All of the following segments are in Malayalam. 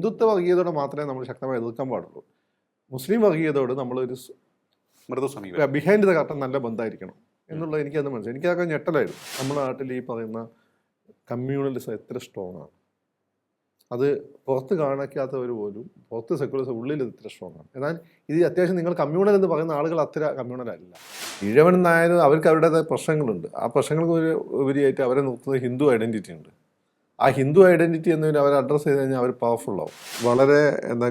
ഹിന്ദുത്വ വർഗീയതയോടെ മാത്രമേ നമ്മൾ ശക്തമായി എതിർക്കാൻ പാടുള്ളൂ. മുസ്ലിം വർഗീയതയോട് നമ്മളൊരു മൃദു സമീപനം, ബിഹൈൻഡ് ദ കർട്ടൻ നല്ല ബന്ധമായിരിക്കണം എന്നുള്ളത് എനിക്കത് മനസ്സിലായി. എനിക്കതൊക്കെ ഞെട്ടലായിരുന്നു. നമ്മുടെ നാട്ടിൽ ഈ പറയുന്ന കമ്മ്യൂണലിസം എത്ര സ്ട്രോങ് ആണ്, അത് പുറത്ത് കാണിക്കാത്തവർ പോലും പുറത്ത് സെക്യുലറിസം ഉള്ളിൽ ഇത്ര സ്ട്രോങ് ആണ്. എന്നാൽ ഇത് അത്യാവശ്യം നിങ്ങൾ കമ്മ്യൂണൽ എന്ന് പറയുന്ന ആളുകൾ അത്ര കമ്മ്യൂണലല്ല. ഈഴവൻ നായർ അവർക്ക് അവരുടേതായ പ്രശ്നങ്ങളുണ്ട്. ആ പ്രശ്നങ്ങൾക്ക് ഉപരിയായിട്ട് അവരെ നിർത്തുന്നത് ഹിന്ദു ഐഡൻറ്റിറ്റി ഉണ്ട്. ആ ഹിന്ദു ഐഡൻറ്റിറ്റി എന്നതിന് അവർ അഡ്രസ്സ് ചെയ്ത് കഴിഞ്ഞാൽ അവർ പവർഫുള്ളാവും. വളരെ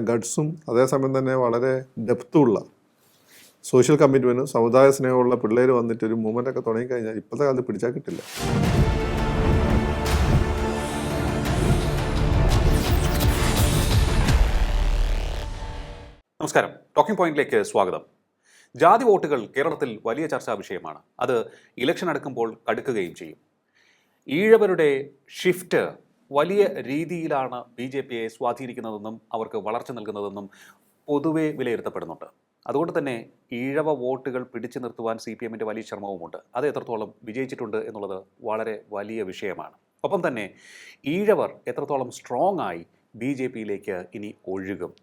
ഗഡ്സും അതേസമയം തന്നെ വളരെ ഡെപ്തുള്ള സോഷ്യൽ കമ്മിറ്റ്മെൻറ്റും സമുദായ സ്നേഹമുള്ള പിള്ളേർ വന്നിട്ട് ഒരു മൂവ്മെൻ്റൊക്കെ തുടങ്ങിക്കഴിഞ്ഞാൽ ഇപ്പോഴത്തെ കാലത്ത് പിടിച്ചാൽ കിട്ടില്ല. നമസ്കാരം. ടോക്കിംഗ് പോയിന്റിലേക്ക് സ്വാഗതം. ജാതി വോട്ടുകൾ കേരളത്തിൽ വലിയ ചർച്ചാ വിഷയമാണ്. അത് ഇലക്ഷൻ അടുക്കുമ്പോൾ കടുക്കുകയും ചെയ്യും. ഈഴവരുടെ ഷിഫ്റ്റ് വലിയ രീതിയിലാണ് BJPയെ സ്വാധീനിക്കുന്നതെന്നും അവർക്ക് വളർച്ച നൽകുന്നതെന്നും പൊതുവെ വിലയിരുത്തപ്പെടുന്നുണ്ട്. അതുകൊണ്ട് തന്നെ ഈഴവ വോട്ടുകൾ പിടിച്ചു നിർത്തുവാൻ CPMൻ്റെ വലിയ ശ്രമവുമുണ്ട്. അത് എത്രത്തോളം വിജയിച്ചിട്ടുണ്ട് എന്നുള്ളത് വളരെ വലിയ വിഷയമാണ്. ഒപ്പം തന്നെ ഈഴവർ എത്രത്തോളം സ്ട്രോങ് ആയി BJPയിലേക്ക് ഇനി ഒഴുകും.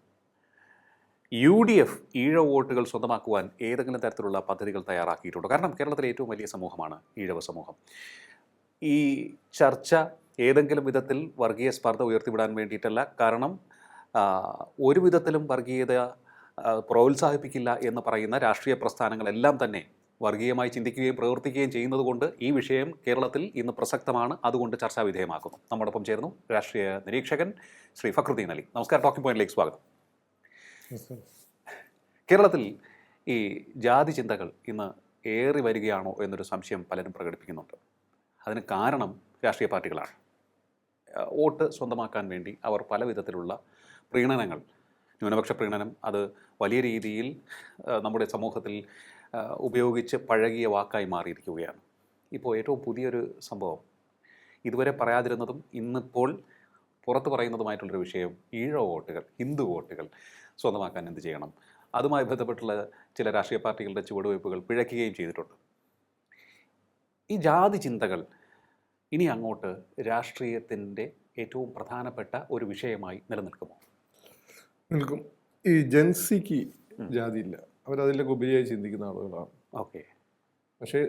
UDF ഈഴവ വോട്ടുകൾ സ്വന്തമാക്കുവാൻ ഏതെങ്കിലും തരത്തിലുള്ള പദ്ധതികൾ തയ്യാറാക്കിയിട്ടുണ്ടോ? കാരണം കേരളത്തിലെ ഏറ്റവും വലിയ സമൂഹമാണ് ഈഴവ സമൂഹം. ഈ ചർച്ച ഏതെങ്കിലും വിധത്തിൽ വർഗീയ സ്പർദ്ധ ഉയർത്തിവിടാൻ വേണ്ടിയിട്ടല്ല. കാരണം ഒരു വിധത്തിലും വർഗീയത പ്രോത്സാഹിപ്പിക്കില്ല എന്ന് പറയുന്ന രാഷ്ട്രീയ പ്രസ്ഥാനങ്ങളെല്ലാം തന്നെ വർഗീയമായി ചിന്തിക്കുകയും പ്രവർത്തിക്കുകയും ചെയ്യുന്നത് കൊണ്ട് ഈ വിഷയം കേരളത്തിൽ ഇന്ന് പ്രസക്തമാണ്. അതുകൊണ്ട് ചർച്ചാ വിധേയമാക്കുന്നു. നമ്മോടൊപ്പം ചേർന്നു രാഷ്ട്രീയ നിരീക്ഷകൻ ശ്രീ ഫക്രുദ്ദീൻ അലി. നമസ്കാരം. ടോക്കിംഗ് പോയിന്റിലേക്ക് സ്വാഗതം. കേരളത്തിൽ ഈ ജാതി ചിന്തകൾ ഇന്ന് ഏറി വരികയാണോ എന്നൊരു സംശയം പലരും പ്രകടിപ്പിക്കുന്നുണ്ട്. അതിന് കാരണം രാഷ്ട്രീയ പാർട്ടികളാണ്. വോട്ട് സ്വന്തമാക്കാൻ വേണ്ടി അവർ പല വിധത്തിലുള്ള പ്രീണനങ്ങൾ, ന്യൂനപക്ഷ പ്രീണനം, അത് വലിയ രീതിയിൽ നമ്മുടെ സമൂഹത്തിൽ ഉപയോഗിച്ച് പഴകിയ വാക്കായി മാറിയിരിക്കുകയാണ്. ഇപ്പോൾ ഏറ്റവും പുതിയൊരു സംഭവം, ഇതുവരെ പറയാതിരുന്നതും ഇന്നിപ്പോൾ പുറത്ത് പറയുന്നതുമായിട്ടുള്ളൊരു വിഷയം, ഈഴവ വോട്ടുകൾ, ഹിന്ദു വോട്ടുകൾ സ്വന്തമാക്കാൻ എന്ത് ചെയ്യണം? അതുമായി ബന്ധപ്പെട്ടുള്ള ചില രാഷ്ട്രീയ പാർട്ടികളുടെ ചുവടുവയ്പ്പുകൾ പിഴയ്ക്കുകയും ചെയ്തിട്ടുണ്ട്. ഈ ജാതി ചിന്തകൾ ഇനി അങ്ങോട്ട് രാഷ്ട്രീയത്തിൻ്റെ ഏറ്റവും പ്രധാനപ്പെട്ട ഒരു വിഷയമായി നിലനിൽക്കുമോ? നിൽക്കും. ഈ ജൻസിക്ക് ജാതിയില്ല, അവരതിലേക്ക് ഉപരിയായി ചിന്തിക്കുന്ന ആളുകളാണ്. ഓക്കെ. പക്ഷേ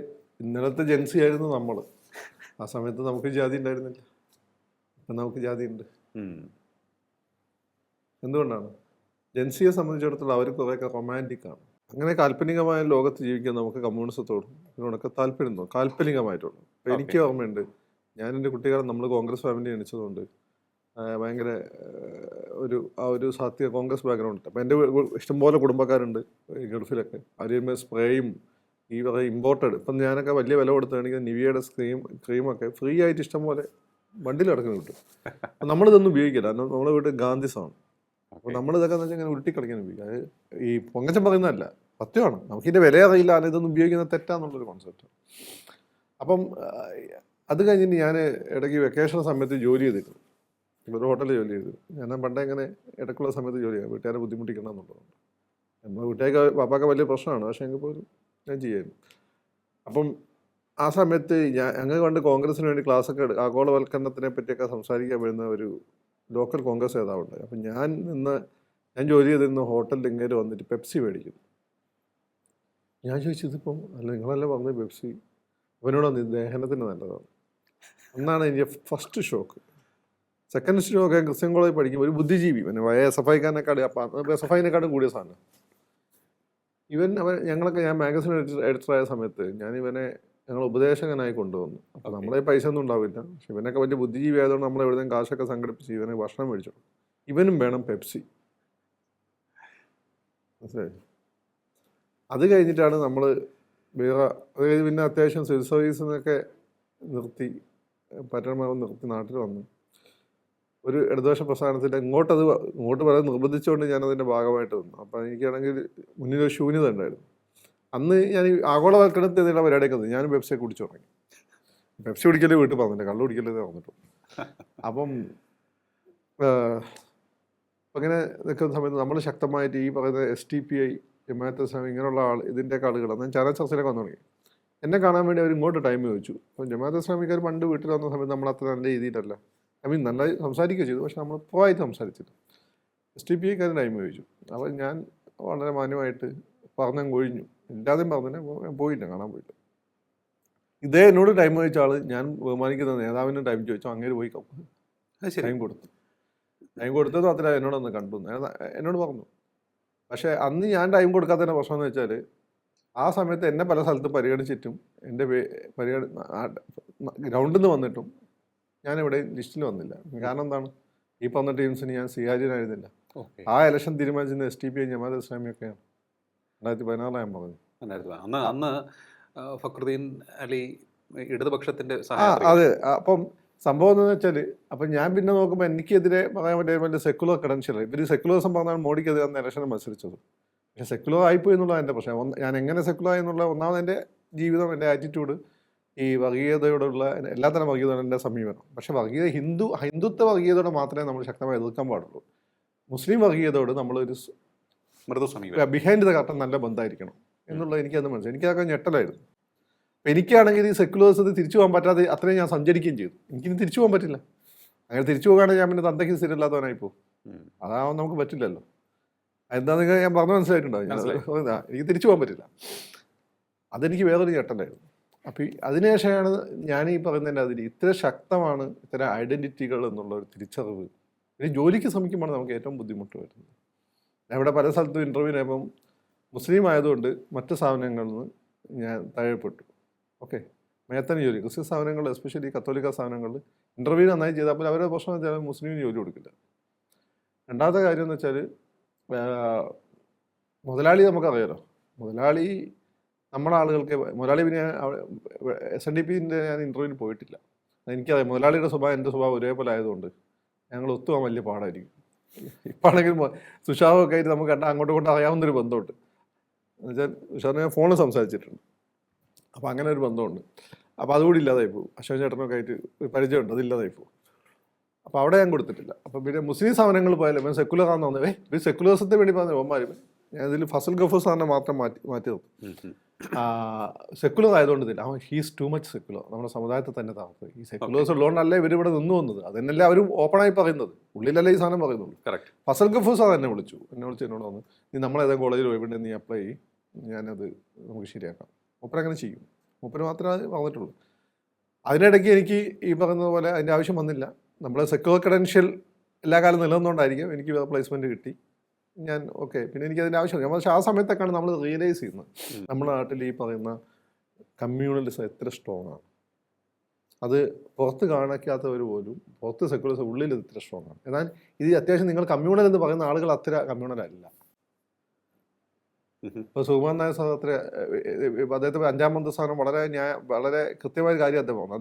ഇന്നലത്തെ ജൻസി ആയിരുന്നു നമ്മൾ. ആ സമയത്ത് നമുക്ക് ജാതി ഉണ്ടായിരുന്നില്ല. ഇപ്പം നമുക്ക് ജാതി ഉണ്ട്. എന്തുകൊണ്ടാണ്? ജൻസിയെ സംബന്ധിച്ചിടത്തോളം അവർ കുറേയൊക്കെ റൊമാൻറ്റിക്കാണ്. അങ്ങനെ കാൽപ്പനികമായ ലോകത്ത് ജീവിക്കാൻ നമുക്ക് കമ്മ്യൂണിസത്തോടും ഇതിനോടൊക്കെ താല്പര്യം തോന്നും, കാൽപ്പനികമായിട്ടുള്ളൂ. അപ്പോൾ എനിക്ക് ഓർമ്മയുണ്ട്, ഞാൻ എൻ്റെ കുട്ടിക്കാലം നമ്മൾ കോൺഗ്രസ് ഫാമിലി ജനിച്ചതുകൊണ്ട് ഭയങ്കര ഒരു സാത്വിക കോൺഗ്രസ് ബാക്ക്ഗ്രൗണ്ട് ഉണ്ട്. അപ്പോൾ എൻ്റെ ഇഷ്ടംപോലെ കുടുംബക്കാരുണ്ട് ഗൾഫിലൊക്കെ. അവർ സ്പ്രേയും ഈ പറയുക ഇമ്പോർട്ടഡ്, ഇപ്പം ഞാനൊക്കെ വലിയ വില കൊടുത്താണെങ്കിൽ നിവിയയുടെ ക്രീമൊക്കെ ഫ്രീ ആയിട്ട് ഇഷ്ടംപോലെ വണ്ടിയിലടക്കം കിട്ടും. അപ്പം നമ്മളിതൊന്നും ഉപയോഗിക്കില്ല. കാരണം നമ്മുടെ വീട്ടിൽ ഗാന്ധിസമാണ്. അപ്പോൾ നമ്മളിതൊക്കെ എന്ന് വെച്ചാൽ ഇങ്ങനെ ഉരുട്ടിക്കളിക്കാൻ ഉപയോഗിക്കുക. അത് ഈ പൊങ്ങച്ചം പറയുന്നതല്ല, സത്യമാണ്. നമുക്കിതിൻ്റെ വില അറിയില്ല, ഇതൊന്നും ഉപയോഗിക്കുന്നത് തെറ്റാന്നുള്ളൊരു കോൺസെപ്റ്റ്. അപ്പം അത് കഴിഞ്ഞിട്ട് ഞാൻ ഇടയ്ക്ക് വെക്കേഷൻ സമയത്ത് ജോലി ചെയ്തിരുന്നു. ഒരു ഹോട്ടലിൽ ജോലി ചെയ്തു. ഞാൻ പണ്ടേ ഇങ്ങനെ ഇടയ്ക്കുള്ള സമയത്ത് ജോലി ചെയ്യാം, വീട്ടുകാരെ ബുദ്ധിമുട്ടിക്കണം എന്നുള്ളതുകൊണ്ട്. നമ്മൾ വീട്ടുകാർക്ക് പാപ്പാക്ക് വലിയ പ്രശ്നമാണ്, പക്ഷേ എങ്കിൽ പോലും ഞാൻ ചെയ്യായിരുന്നു. അപ്പം ആ സമയത്ത് ഞങ്ങൾ കണ്ട് കോൺഗ്രസിന് വേണ്ടി ക്ലാസ്സൊക്കെ ആഗോളവൽക്കരണത്തിനെ പറ്റിയൊക്കെ സംസാരിക്കാൻ വരുന്ന ഒരു ലോക്കൽ കോൺഗ്രസ് നേതാവുണ്ട്. അപ്പം ഞാൻ ജോലി ചെയ്തിരുന്ന ഹോട്ടലിൽ ഇങ്ങനെ വന്നിട്ട് പെപ്സി മേടിക്കും. ഞാൻ ചോദിച്ചു, ഇതിപ്പം അല്ല നിങ്ങളല്ലേ പറഞ്ഞത് പെപ്സി അവനോട് വന്ന് ദഹനത്തിന് നല്ലതാണ് എന്നാണ് എനിക്ക് first shock. Second shock Christian college പഠിക്കുമ്പോൾ ഒരു ബുദ്ധിജീവി, പിന്നെ SFIക്കാരനെക്കാട്, അപ്പം SFIനെക്കാട്ടും കൂടിയ സാധനം ഞാൻ മാഗസിൻ എഡിറ്ററായ സമയത്ത് ഞങ്ങൾ ഉപദേശകനായി കൊണ്ടുവന്നു. അപ്പോൾ നമ്മളെ പൈസ ഒന്നും ഉണ്ടാവില്ല, പക്ഷെ ഇവനൊക്കെ വലിയ ബുദ്ധിജീവി ആയതുകൊണ്ട് നമ്മൾ എവിടെയും കാശൊക്കെ സംഘടിപ്പിച്ച് ഇവനെ ഭക്ഷണം മേടിച്ചു. ഇവനും വേണം പെപ്സി, മനസ്സിലായി? അത് കഴിഞ്ഞിട്ടാണ് നമ്മൾ വേറെ, അതായത് പിന്നെ അത്യാവശ്യം സിവിൽ സർവീസിനൊക്കെ പറ്റണമാവും നിർത്തി നാട്ടിൽ വന്നു. ഒരു ഇടതുപക്ഷ പ്രസ്ഥാനത്തിൻ്റെ ഇങ്ങോട്ട് പറയാൻ നിർബന്ധിച്ചുകൊണ്ട് ഞാനതിൻ്റെ ഭാഗമായിട്ട് വന്നു. അപ്പോൾ എനിക്കാണെങ്കിൽ മുന്നിലൊരു ശൂന്യത ഉണ്ടായിരുന്നു. അന്ന് ഞാൻ ഈ ആഗോളവൽക്കരണത്തിനുള്ള പരിപാടിയൊക്കെ വന്നു. ഞാനും പെപ്സിയെ കുടിച്ചു തുടങ്ങി. പെപ്സി കുടിക്കലേ വീട്ടിൽ പറഞ്ഞില്ല, കള്ളു കുടിക്കലേ വന്നിട്ടു. അപ്പം അങ്ങനെ നിൽക്കുന്ന സമയത്ത് നമ്മൾ ശക്തമായിട്ട് ഈ പറയുന്ന STPI, ജമാഅത്തെ ഇസ്ലാമി, ഇങ്ങനെയുള്ള ഇതിൻ്റെയൊക്കെ ആളുകൾ അന്ന് ചാനൽ ചർച്ചയിലൊക്കെ വന്നു തുടങ്ങി. എന്നെ കാണാൻ വേണ്ടി അവർ ഇങ്ങോട്ട് ടൈം ചോദിച്ചു. അപ്പം ജമാഅത്തെ ഇസ്ലാമിക്കാർ പണ്ട് വീട്ടിൽ വന്ന സമയത്ത് നമ്മൾ അത്ര നല്ല രീതിയിലല്ല, നന്നായി സംസാരിക്കുകയോ ചെയ്തു, പക്ഷെ നമ്മൾ പോയിട്ട് സംസാരിച്ചില്ല. SDPI ടൈം ചോദിച്ചു. അപ്പോൾ ഞാൻ വളരെ മാന്യമായിട്ട് പറഞ്ഞങ്ങ് ഒഴിഞ്ഞു. ഇല്ലാതെയും പറഞ്ഞില്ല, ഞാൻ പോയില്ല, കാണാൻ പോയില്ല. ഇതേ എന്നോട് ടൈം ചോദിച്ച ആൾ, ഞാൻ ബഹുമാനിക്കുന്ന നേതാവിന് ടൈം ചോദിച്ചു, അങ്ങേര് പോയി ടൈം കൊടുത്തു. ടൈം കൊടുത്തത് മാത്രമേ എന്നോടൊന്ന് കണ്ടു എന്നോട് പറഞ്ഞു. പക്ഷേ അന്ന് ഞാൻ ടൈം കൊടുക്കാത്തതിൻ്റെ പ്രശ്നം എന്ന് വെച്ചാൽ, ആ സമയത്ത് എന്നെ പല സ്ഥലത്തും പരിഗണിച്ചിട്ടും എൻ്റെ ഗ്രൗണ്ടിൽ നിന്ന് വന്നിട്ടും ഞാൻ ഇവിടെ ലിസ്റ്റിൽ വന്നില്ല. കാരണം എന്താണ്, ഈ പറഞ്ഞ ടീംസിന് ഞാൻ സ്വീകാര്യനായിരുന്നില്ല. ആ ഇലക്ഷൻ തീരുമാനിച്ചത് SDPI ജമാഅത്ത് ഇസ്ലാമിയൊക്കെയാണ്. 2016 ഞാൻ പറഞ്ഞു. അന്ന് ഫക്രുദ്ദീൻ അലി ഇടതുപക്ഷത്തിന്റെ അതെ. അപ്പം സംഭവം എന്ന് വെച്ചാൽ, അപ്പം ഞാൻ പിന്നെ നോക്കുമ്പോൾ എനിക്കെതിരെ പറയാൻ പറ്റിയ സെക്കുലർ ക്രെഡൻഷ്യൽ. ഇവർ സെക്കുലറിസം പറഞ്ഞാൽ മോഡിക്കെതിരെ അന്ന് ഇലക്ഷൻ മത്സരിച്ചത്. പക്ഷേ സെക്കുലർ ആയിപ്പോയി എന്നുള്ളതാണ് എൻ്റെ പ്രശ്നം. ഞാൻ എങ്ങനെ സെക്കുലർ ആയി എന്നുള്ള ഒന്നാമത് എൻ്റെ ജീവിതം, എൻ്റെ ആറ്റിറ്റ്യൂഡ്, ഈ വർഗീയതയോടുള്ള എല്ലാത്തരം വർഗീയതയാണ് എൻ്റെ സമീപനം. പക്ഷേ ഹിന്ദുത്വ വർഗീയതയോടെ മാത്രമേ നമ്മൾ ശക്തമായി എതിർക്കാൻ പാടുള്ളൂ. മുസ്ലിം വർഗീയതയോട് നമ്മളൊരു മൃദു സമീപനം, ബിഹൈൻഡ് ദ കർട്ടൻ നല്ല ബന്ധമായിരിക്കണം എന്നുള്ളത് എനിക്കത് മനസ്സിലായി. എനിക്കതൊക്കെ ഞെട്ടലായിരുന്നു. അപ്പം എനിക്കാണെങ്കിൽ ഈ സെക്കുലേഴ്സത്തിൽ തിരിച്ചു പോകാൻ പറ്റാതെ അത്രയും ഞാൻ സഞ്ചരിക്കുകയും ചെയ്തു. എനിക്കിനി തിരിച്ചു പോകാൻ പറ്റില്ല. അങ്ങനെ തിരിച്ചു പോകുകയാണെങ്കിൽ ഞാൻ പിന്നെ തന്തയ്ക്ക് സ്ഥിരമില്ലാത്തവനായി പോകും. അതാവാൻ നമുക്ക് പറ്റില്ലല്ലോ. എന്താണെന്ന് ഞാൻ പറഞ്ഞു മനസ്സിലായിട്ടുണ്ടാവും. എനിക്ക് തിരിച്ചു പോകാൻ പറ്റില്ല. അതെനിക്ക് വേറൊരു ഞെട്ടലായിരുന്നു. അപ്പം അതിനുശേഷമാണ് ഞാൻ ഈ പറയുന്നതിൻ്റെ അതിൽ ഇത്ര ശക്തമാണ് ഇത്തരം ഐഡൻറ്റിറ്റികൾ എന്നുള്ള ഒരു തിരിച്ചറിവ്. ഇനി ജോലിക്ക് ശ്രമിക്കുമ്പോൾ നമുക്ക് ഏറ്റവും ബുദ്ധിമുട്ട് വരുന്നത്. ഇവിടെ പല സ്ഥലത്തും ഇൻ്റർവ്യൂവിനായപ്പം മുസ്ലിം ആയതുകൊണ്ട് മറ്റ് സ്ഥാപനങ്ങളിൽ നിന്ന് ഞാൻ താഴെപ്പെട്ടു. ഓക്കെ, മേത്തന് ജോലി, ക്രിസ്ത്യൻ സ്ഥാപനങ്ങളിൽ, എസ്പെഷ്യലി കത്തോലിക്ക സ്ഥാപനങ്ങളിൽ ഇൻ്റർവ്യൂ നന്നായി ചെയ്താൽ അപ്പോൾ അവരുടെ പ്രശ്നം എന്ന് വെച്ചാൽ മുസ്ലിമിന് ജോലി കൊടുക്കില്ല. രണ്ടാമത്തെ കാര്യം എന്ന് വെച്ചാൽ, മുതലാളി നമുക്കറിയാലോ. മുതലാളി നമ്മുടെ ആളുകൾക്ക് മുതലാളി, പിന്നെ SNDPൻ്റെ ഞാൻ ഇൻ്റർവ്യൂവിന് പോയിട്ടില്ല. എനിക്കറിയാം മുതലാളിയുടെ സ്വഭാവം എൻ്റെ സ്വഭാവം ഒരേപോലെ ആയതുകൊണ്ട് ഞങ്ങൾ ഒത്തുപോകാൻ വലിയ പാടായിരിക്കും. ഇപ്പാണെങ്കിൽ സുഷാവൊക്കെ ആയിട്ട് നമുക്ക് അങ്ങോട്ടും ഇങ്ങോട്ടും അറിയാവുന്നൊരു ബന്ധമുണ്ട്. എന്നുവെച്ചാൽ സുഷാറിനെ ഞാൻ ഫോണിൽ സംസാരിച്ചിട്ടുണ്ട്. അപ്പോൾ അങ്ങനെ ഒരു ബന്ധമുണ്ട്. അപ്പോൾ അതുകൂടി ഇല്ലാതായി പോകും. അശോക് ചേട്ടനൊക്കെ ആയിട്ട് പരിചയമുണ്ട്, അതില്ലാതായി പോകും. അപ്പോൾ അവിടെ ഞാൻ കൊടുത്തിട്ടില്ല. അപ്പോൾ പിന്നെ മുസ്ലിം സ്ഥാപനങ്ങൾ പോയാലും ഞാൻ സെക്കുലർ ആണെന്ന് തോന്നുന്നത്. ഒരു സെക്കുലേഴ്സത്തെ വേണ്ടി പറഞ്ഞ ഓന്മാരും ഞാൻ ഇതിൽ ഫസൽ ഗഫൂർ സാറിനെ മാത്രം മാറ്റി നിർത്തും. സെക്കുലർ ആയതുകൊണ്ട് തന്നെ ഹീസ് ടു മച്ച് സെക്കുലർ. നമ്മുടെ സമുദായത്തെ തന്നെ താമസം ഈ സെക്കുലേഴ്സ് ഉള്ളതുകൊണ്ടല്ലേ ഇവരിവിടെ നിന്ന് വന്നത്. അതന്നെല്ലാം അവരും ഓപ്പണായി പറയുന്നത്, ഉള്ളിലല്ലേ ഈ സാധനം പറയുന്നുള്ളൂ. ഫസൽ ഗഫൂർ സാർ എന്നെ വിളിച്ചു എന്നോട് വന്നു, നീ നമ്മളേതെങ്കിലും കോളേജിൽ പോയിട്ടുണ്ട്, നീ അപ്ലൈ ചെയ്യും, ഞാനത് നമുക്ക് ശരിയാക്കാം. മൂപ്പരങ്ങനെ ചെയ്യും. മൂപ്പര് മാത്രമേ പറഞ്ഞിട്ടുള്ളൂ. അതിനിടയ്ക്ക് എനിക്ക് ഈ പറയുന്നത് പോലെ അതിൻ്റെ ആവശ്യം വന്നില്ല. നമ്മൾ സെക്കുലർ ക്രെഡൻഷ്യൽ എല്ലാ കാലം നിലനിന്നുകൊണ്ടായിരിക്കും എനിക്ക് പ്ലേസ്മെൻറ്റ് കിട്ടി. ഞാൻ ഓക്കെ, പിന്നെ എനിക്കതിൻ്റെ ആവശ്യമില്ല. പക്ഷേ ആ സമയത്തൊക്കെയാണ് നമ്മൾ റിയലൈസ് ചെയ്യുന്നത് നമ്മുടെ നാട്ടിൽ ഈ പറയുന്ന കമ്മ്യൂണലിസം എത്ര സ്ട്രോങ് ആണ്. അത് പുറത്ത് കാണിക്കാത്തവർ പോലും പുറത്ത് സെക്കുലറിസം ഉള്ളിൽ ഇത്ര സ്ട്രോങ് ആണ്. എന്നാൽ ഇത് അത്യാവശ്യം നിങ്ങൾ കമ്മ്യൂണൽ എന്ന് പറയുന്ന ആളുകൾ അത്ര കമ്മ്യൂണലല്ല. ഇപ്പോൾ സുകുമാരൻ നായർ സാർ അത്ര, അദ്ദേഹത്തിന് 5-ാം മന്ത്രിസ്ഥാനം വളരെ കൃത്യമായ കാര്യം അദ്ദേഹം പറഞ്ഞു.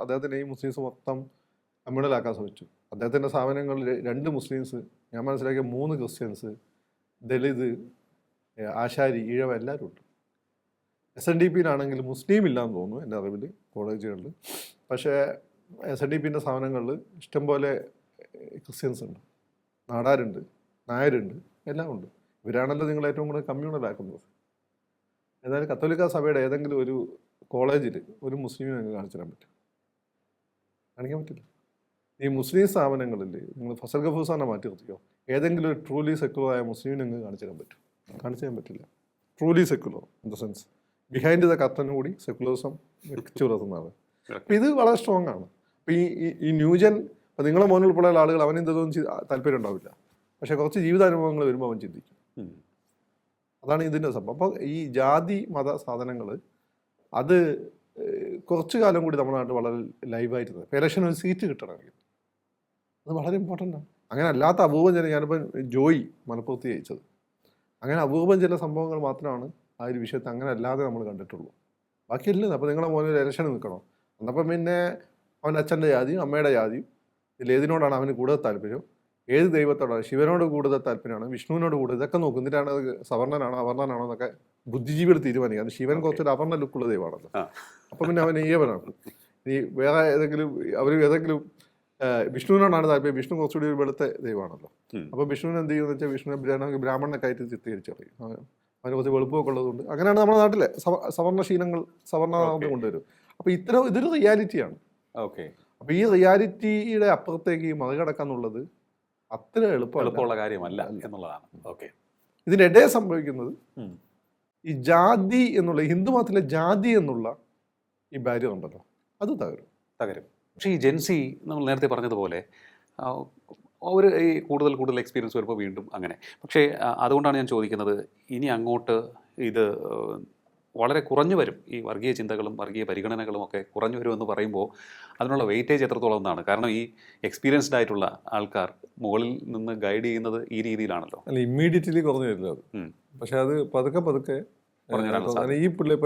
അദ്ദേഹത്തിന് ഈ മുസ്ലിംസ് മൊത്തം കമ്മ്യൂണലാക്കാൻ ശ്രമിച്ചു. അദ്ദേഹത്തിൻ്റെ സ്ഥാപനങ്ങളിൽ 2 മുസ്ലിംസ്, ഞാൻ മനസ്സിലാക്കിയ 3 ക്രിസ്ത്യൻസ്, ദളിത്, ആശാരി, ഈഴവ എല്ലാവരും ഉണ്ട്. SNDPയിലാണെങ്കിൽ മുസ്ലിം ഇല്ലാന്ന് തോന്നുന്നു എൻ്റെ അറിവിൽ കോളേജുകളിൽ. പക്ഷേ SNDPൻ്റെ സ്ഥാപനങ്ങളിൽ ഇഷ്ടംപോലെ ക്രിസ്ത്യൻസ് ഉണ്ട്, നാടാരുണ്ട്, നായരുണ്ട്, എല്ലാം ഉണ്ട്. ഇവരാണല്ലോ നിങ്ങൾ ഏറ്റവും കൂടുതൽ കമ്മ്യൂണലാക്കുന്നത്. എന്നാലും കത്തോലിക്ക സഭയുടെ ഏതെങ്കിലും ഒരു കോളേജിൽ ഒരു മുസ്ലിമിനെ നിങ്ങൾക്ക് കാണിച്ചു തരാൻ പറ്റും? കാണിക്കാൻ പറ്റില്ല. ഈ മുസ്ലിം സ്ഥാപനങ്ങളിൽ നിങ്ങൾ ഫസൽ ഗഫൂർ സാറിനെ മാറ്റി നിർത്തിയോ, ഏതെങ്കിലും ഒരു ട്രൂലി സെക്കുലറായ മുസ്ലിമിനെ നിങ്ങൾക്ക് കാണിച്ചു തരാൻ പറ്റും? കാണിച്ചു തരാൻ പറ്റില്ല. Truly secular in the sense behind the കർട്ടനും കൂടി സെക്കുലറിസം വെച്ചു പുലർത്തുന്നതാണ്. അപ്പം ഇത് വളരെ സ്ട്രോങ് ആണ്. അപ്പം ഈ ന്യൂജൻ, അപ്പം നിങ്ങളെ മോനിൽ ഉൾപ്പെടെയുള്ള ആളുകൾ അവന് എന്തൊന്നും താല്പര്യം ഉണ്ടാവില്ല. പക്ഷേ കുറച്ച് ജീവിതാനുഭവങ്ങൾ വരുമ്പോൾ അവൻ ചിന്തിക്കും. അതാണ് ഇതിൻ്റെ സംഭവം. അപ്പോൾ ഈ ജാതി മത സാധനങ്ങൾ അത് കുറച്ചു കാലം കൂടി നമ്മുടെ നാട്ടിൽ വളരെ ലൈവായിരുന്നത്. ഇലക്ഷൻ ഒരു സീറ്റ് കിട്ടണമെങ്കിൽ അത് വളരെ ഇമ്പോർട്ടൻ്റ് ആണ്. അങ്ങനെ അല്ലാത്ത അപൂർവം ചില, ഞാനിപ്പോൾ ജോയി മലപ്പുറത്ത് ജയിച്ചത്, അങ്ങനെ അപൂർവം ചില സംഭവങ്ങൾ മാത്രമാണ് ആ ഒരു വിഷയത്തെ അങ്ങനെ അല്ലാതെ നമ്മൾ കണ്ടിട്ടുള്ളൂ. ബാക്കിയല്ല. അപ്പോൾ നിങ്ങളെ മോനിൽ ഇലക്ഷന് നിൽക്കണം എന്നപ്പം പിന്നെ അവൻ്റെ അച്ഛൻ്റെ ജാതിയും അമ്മയുടെ ജാതിയും ഇതിലേതിനോടാണ് അവന് കൂടുതൽ താല്പര്യം, ഏത് ദൈവത്തോടാണ്, ശിവനോട് കൂടുതൽ താല്പര്യമാണ്, വിഷ്ണുവിനോട് കൂടുതൽ, ഇതൊക്കെ നോക്കും. എന്നിട്ടാണ് അത് സവർണനാണോ അവർണനാണോ എന്നൊക്കെ ബുദ്ധിജീവികൾ തീരുമാനിക്കുക. അത് ശിവൻ കുറച്ചൊരു അവർണ ലുക്കുള്ള ദൈവമാണല്ലോ. അപ്പം പിന്നെ അവൻ ഈയവനാണ്. ഈ വേറെ ഏതെങ്കിലും വിഷ്ണുവിനോടാണ് താല്പര്യം, വിഷ്ണു കുറച്ചുകൂടി ഒരു വെളുത്ത ദൈവമാണല്ലോ. അപ്പോൾ വിഷ്ണുവിന് എന്ത് ചെയ്യുമെന്ന് വെച്ചാൽ വിഷ്ണുവിനെ ബ്രാഹ്മണനൊക്കെ ആയിട്ട് ചിത്രീകരിച്ചു പറയും. അവന് കുറച്ച് വെളുപ്പമൊക്കെ ഉള്ളതുകൊണ്ട് അങ്ങനെയാണ് നമ്മുടെ നാട്ടിലെ സവർണശീലങ്ങൾ സവർണത കൊണ്ടുവരും. അപ്പോൾ ഇതൊരു റിയാലിറ്റിയാണ്. ഓക്കെ. അപ്പോൾ ഈ റിയാലിറ്റിയുടെ അപ്പുറത്തേക്ക് മറികടക്കാന്നുള്ളത് അത്ര എളുപ്പമുള്ള കാര്യമല്ല എന്നുള്ളതാണ്. ഓക്കെ. ഇതിനിടെ സംഭവിക്കുന്നത് ഈ ജാതി എന്നുള്ള ഹിന്ദു മതത്തിലെ ജാതി എന്നുള്ള ഈ ബാരിയർ ഉണ്ടല്ലോ, അത് തകരും. പക്ഷേ ഈ ജെൻസി നമ്മൾ നേരത്തെ പറഞ്ഞതുപോലെ അവർ ഈ കൂടുതൽ എക്സ്പീരിയൻസ് വരുമ്പോൾ വീണ്ടും അങ്ങനെ. പക്ഷേ അതുകൊണ്ടാണ് ഞാൻ ചോദിക്കുന്നത്, ഇനി അങ്ങോട്ട് ഇത് വളരെ കുറഞ്ഞു വരും, ഈ വർഗീയ ചിന്തകളും വർഗീയ പരിഗണനകളും ഒക്കെ കുറഞ്ഞു വരുമെന്ന് പറയുമ്പോൾ അതിനുള്ള വെയിറ്റേജ് എത്രത്തോളം എന്നാണ്? കാരണം ഈ എക്സ്പീരിയൻസ്ഡ് ആയിട്ടുള്ള ആൾക്കാർ മുകളിൽ നിന്ന് ഗൈഡ് ചെയ്യുന്നത് ഈ രീതിയിലാണല്ലോ. അല്ല, ഇമ്മീഡിയറ്റ്ലി കുറഞ്ഞു വരില്ല അത്. പക്ഷെ അത് പതുക്കെ ഈ പിള്ളേ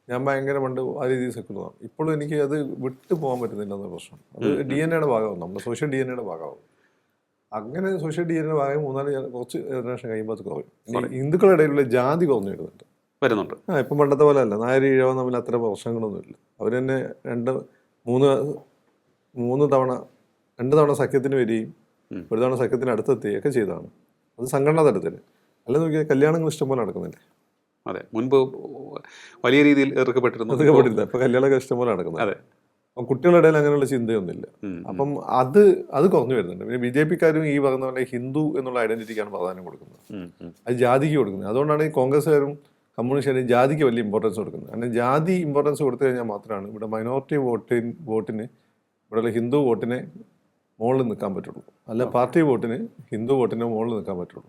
ഞാൻ ഭയങ്കര പണ്ട് ആ രീതിയിൽ സെക്കുലറാണ്. ഇപ്പോഴും എനിക്ക് അത് വിട്ടു പോകാൻ പറ്റുന്നില്ല എന്ന പ്രശ്നം. അത് DNA-യുടെ ഭാഗമാവും, നമ്മുടെ സോഷ്യൽ DNA-യുടെ ഭാഗമാവും. അങ്ങനെ സോഷ്യൽ DNA-യുടെ ഭാഗം 3-4 കുറച്ച് ജനറേഷൻ കഴിയുമ്പോൾ അത് കുറയും. ഹിന്ദുക്കളുടെ ഇടയിലുള്ള ജാതി കുറഞ്ഞു വരുന്നുണ്ട്. ഇപ്പം പണ്ടത്തെ പോലെ അല്ല, നായർ ഈഴവ തമ്മിൽ അത്ര പ്രശ്നങ്ങളൊന്നുമില്ല. അവർ തന്നെ 2 തവണ സഖ്യത്തിന് വരികയും ഒരു തവണ സഖ്യത്തിന് അടുത്തെത്തുകയൊക്കെ ചെയ്തതാണ്. അത് സംഘടനാ തലത്തിൽ. അല്ല, നോക്കിയാൽ കല്യാണങ്ങൾ ഇഷ്ടംപോലെ നടക്കുന്നില്ല. അതെ, മുൻപ് വലിയ രീതിയിൽ എതിർക്കപ്പെട്ടിരുന്നു. ഇപ്പൊ കല്യാണമൊക്കെ ഇഷ്ടംപോലെ നടക്കുന്നത്. അതെ, കുട്ടികളുടെ ഇടയിൽ അങ്ങനെയുള്ള ചിന്തയൊന്നുമില്ല. അപ്പം അത് കുറഞ്ഞു വരുന്നുണ്ട്. പിന്നെ BJP-ക്കാരും ഈ പറഞ്ഞ പോലെ ഹിന്ദു എന്നുള്ള ഐഡന്റിറ്റിക്കാണ് പ്രാധാന്യം കൊടുക്കുന്നത്, അത് ജാതിക്ക് കൊടുക്കുന്നത്. അതുകൊണ്ടാണ് ഈ കോൺഗ്രസ്സുകാരും കമ്മ്യൂണിസ്റ്റുകാരും ജാതിക്ക് വലിയ ഇമ്പോർട്ടൻസ് കൊടുക്കുന്നത്. കാരണം ജാതി ഇമ്പോർട്ടൻസ് കൊടുത്തു കഴിഞ്ഞാൽ മാത്രമാണ് ഇവിടെ മൈനോറിറ്റി വോട്ടിന് ഇവിടെയുള്ള ഹിന്ദു വോട്ടിനെ മുകളിൽ നിൽക്കാൻ പറ്റുള്ളൂ. അല്ല, പാർട്ടി വോട്ടിന് ഹിന്ദു വോട്ടിന് മുകളിൽ നിൽക്കാൻ പറ്റുള്ളൂ.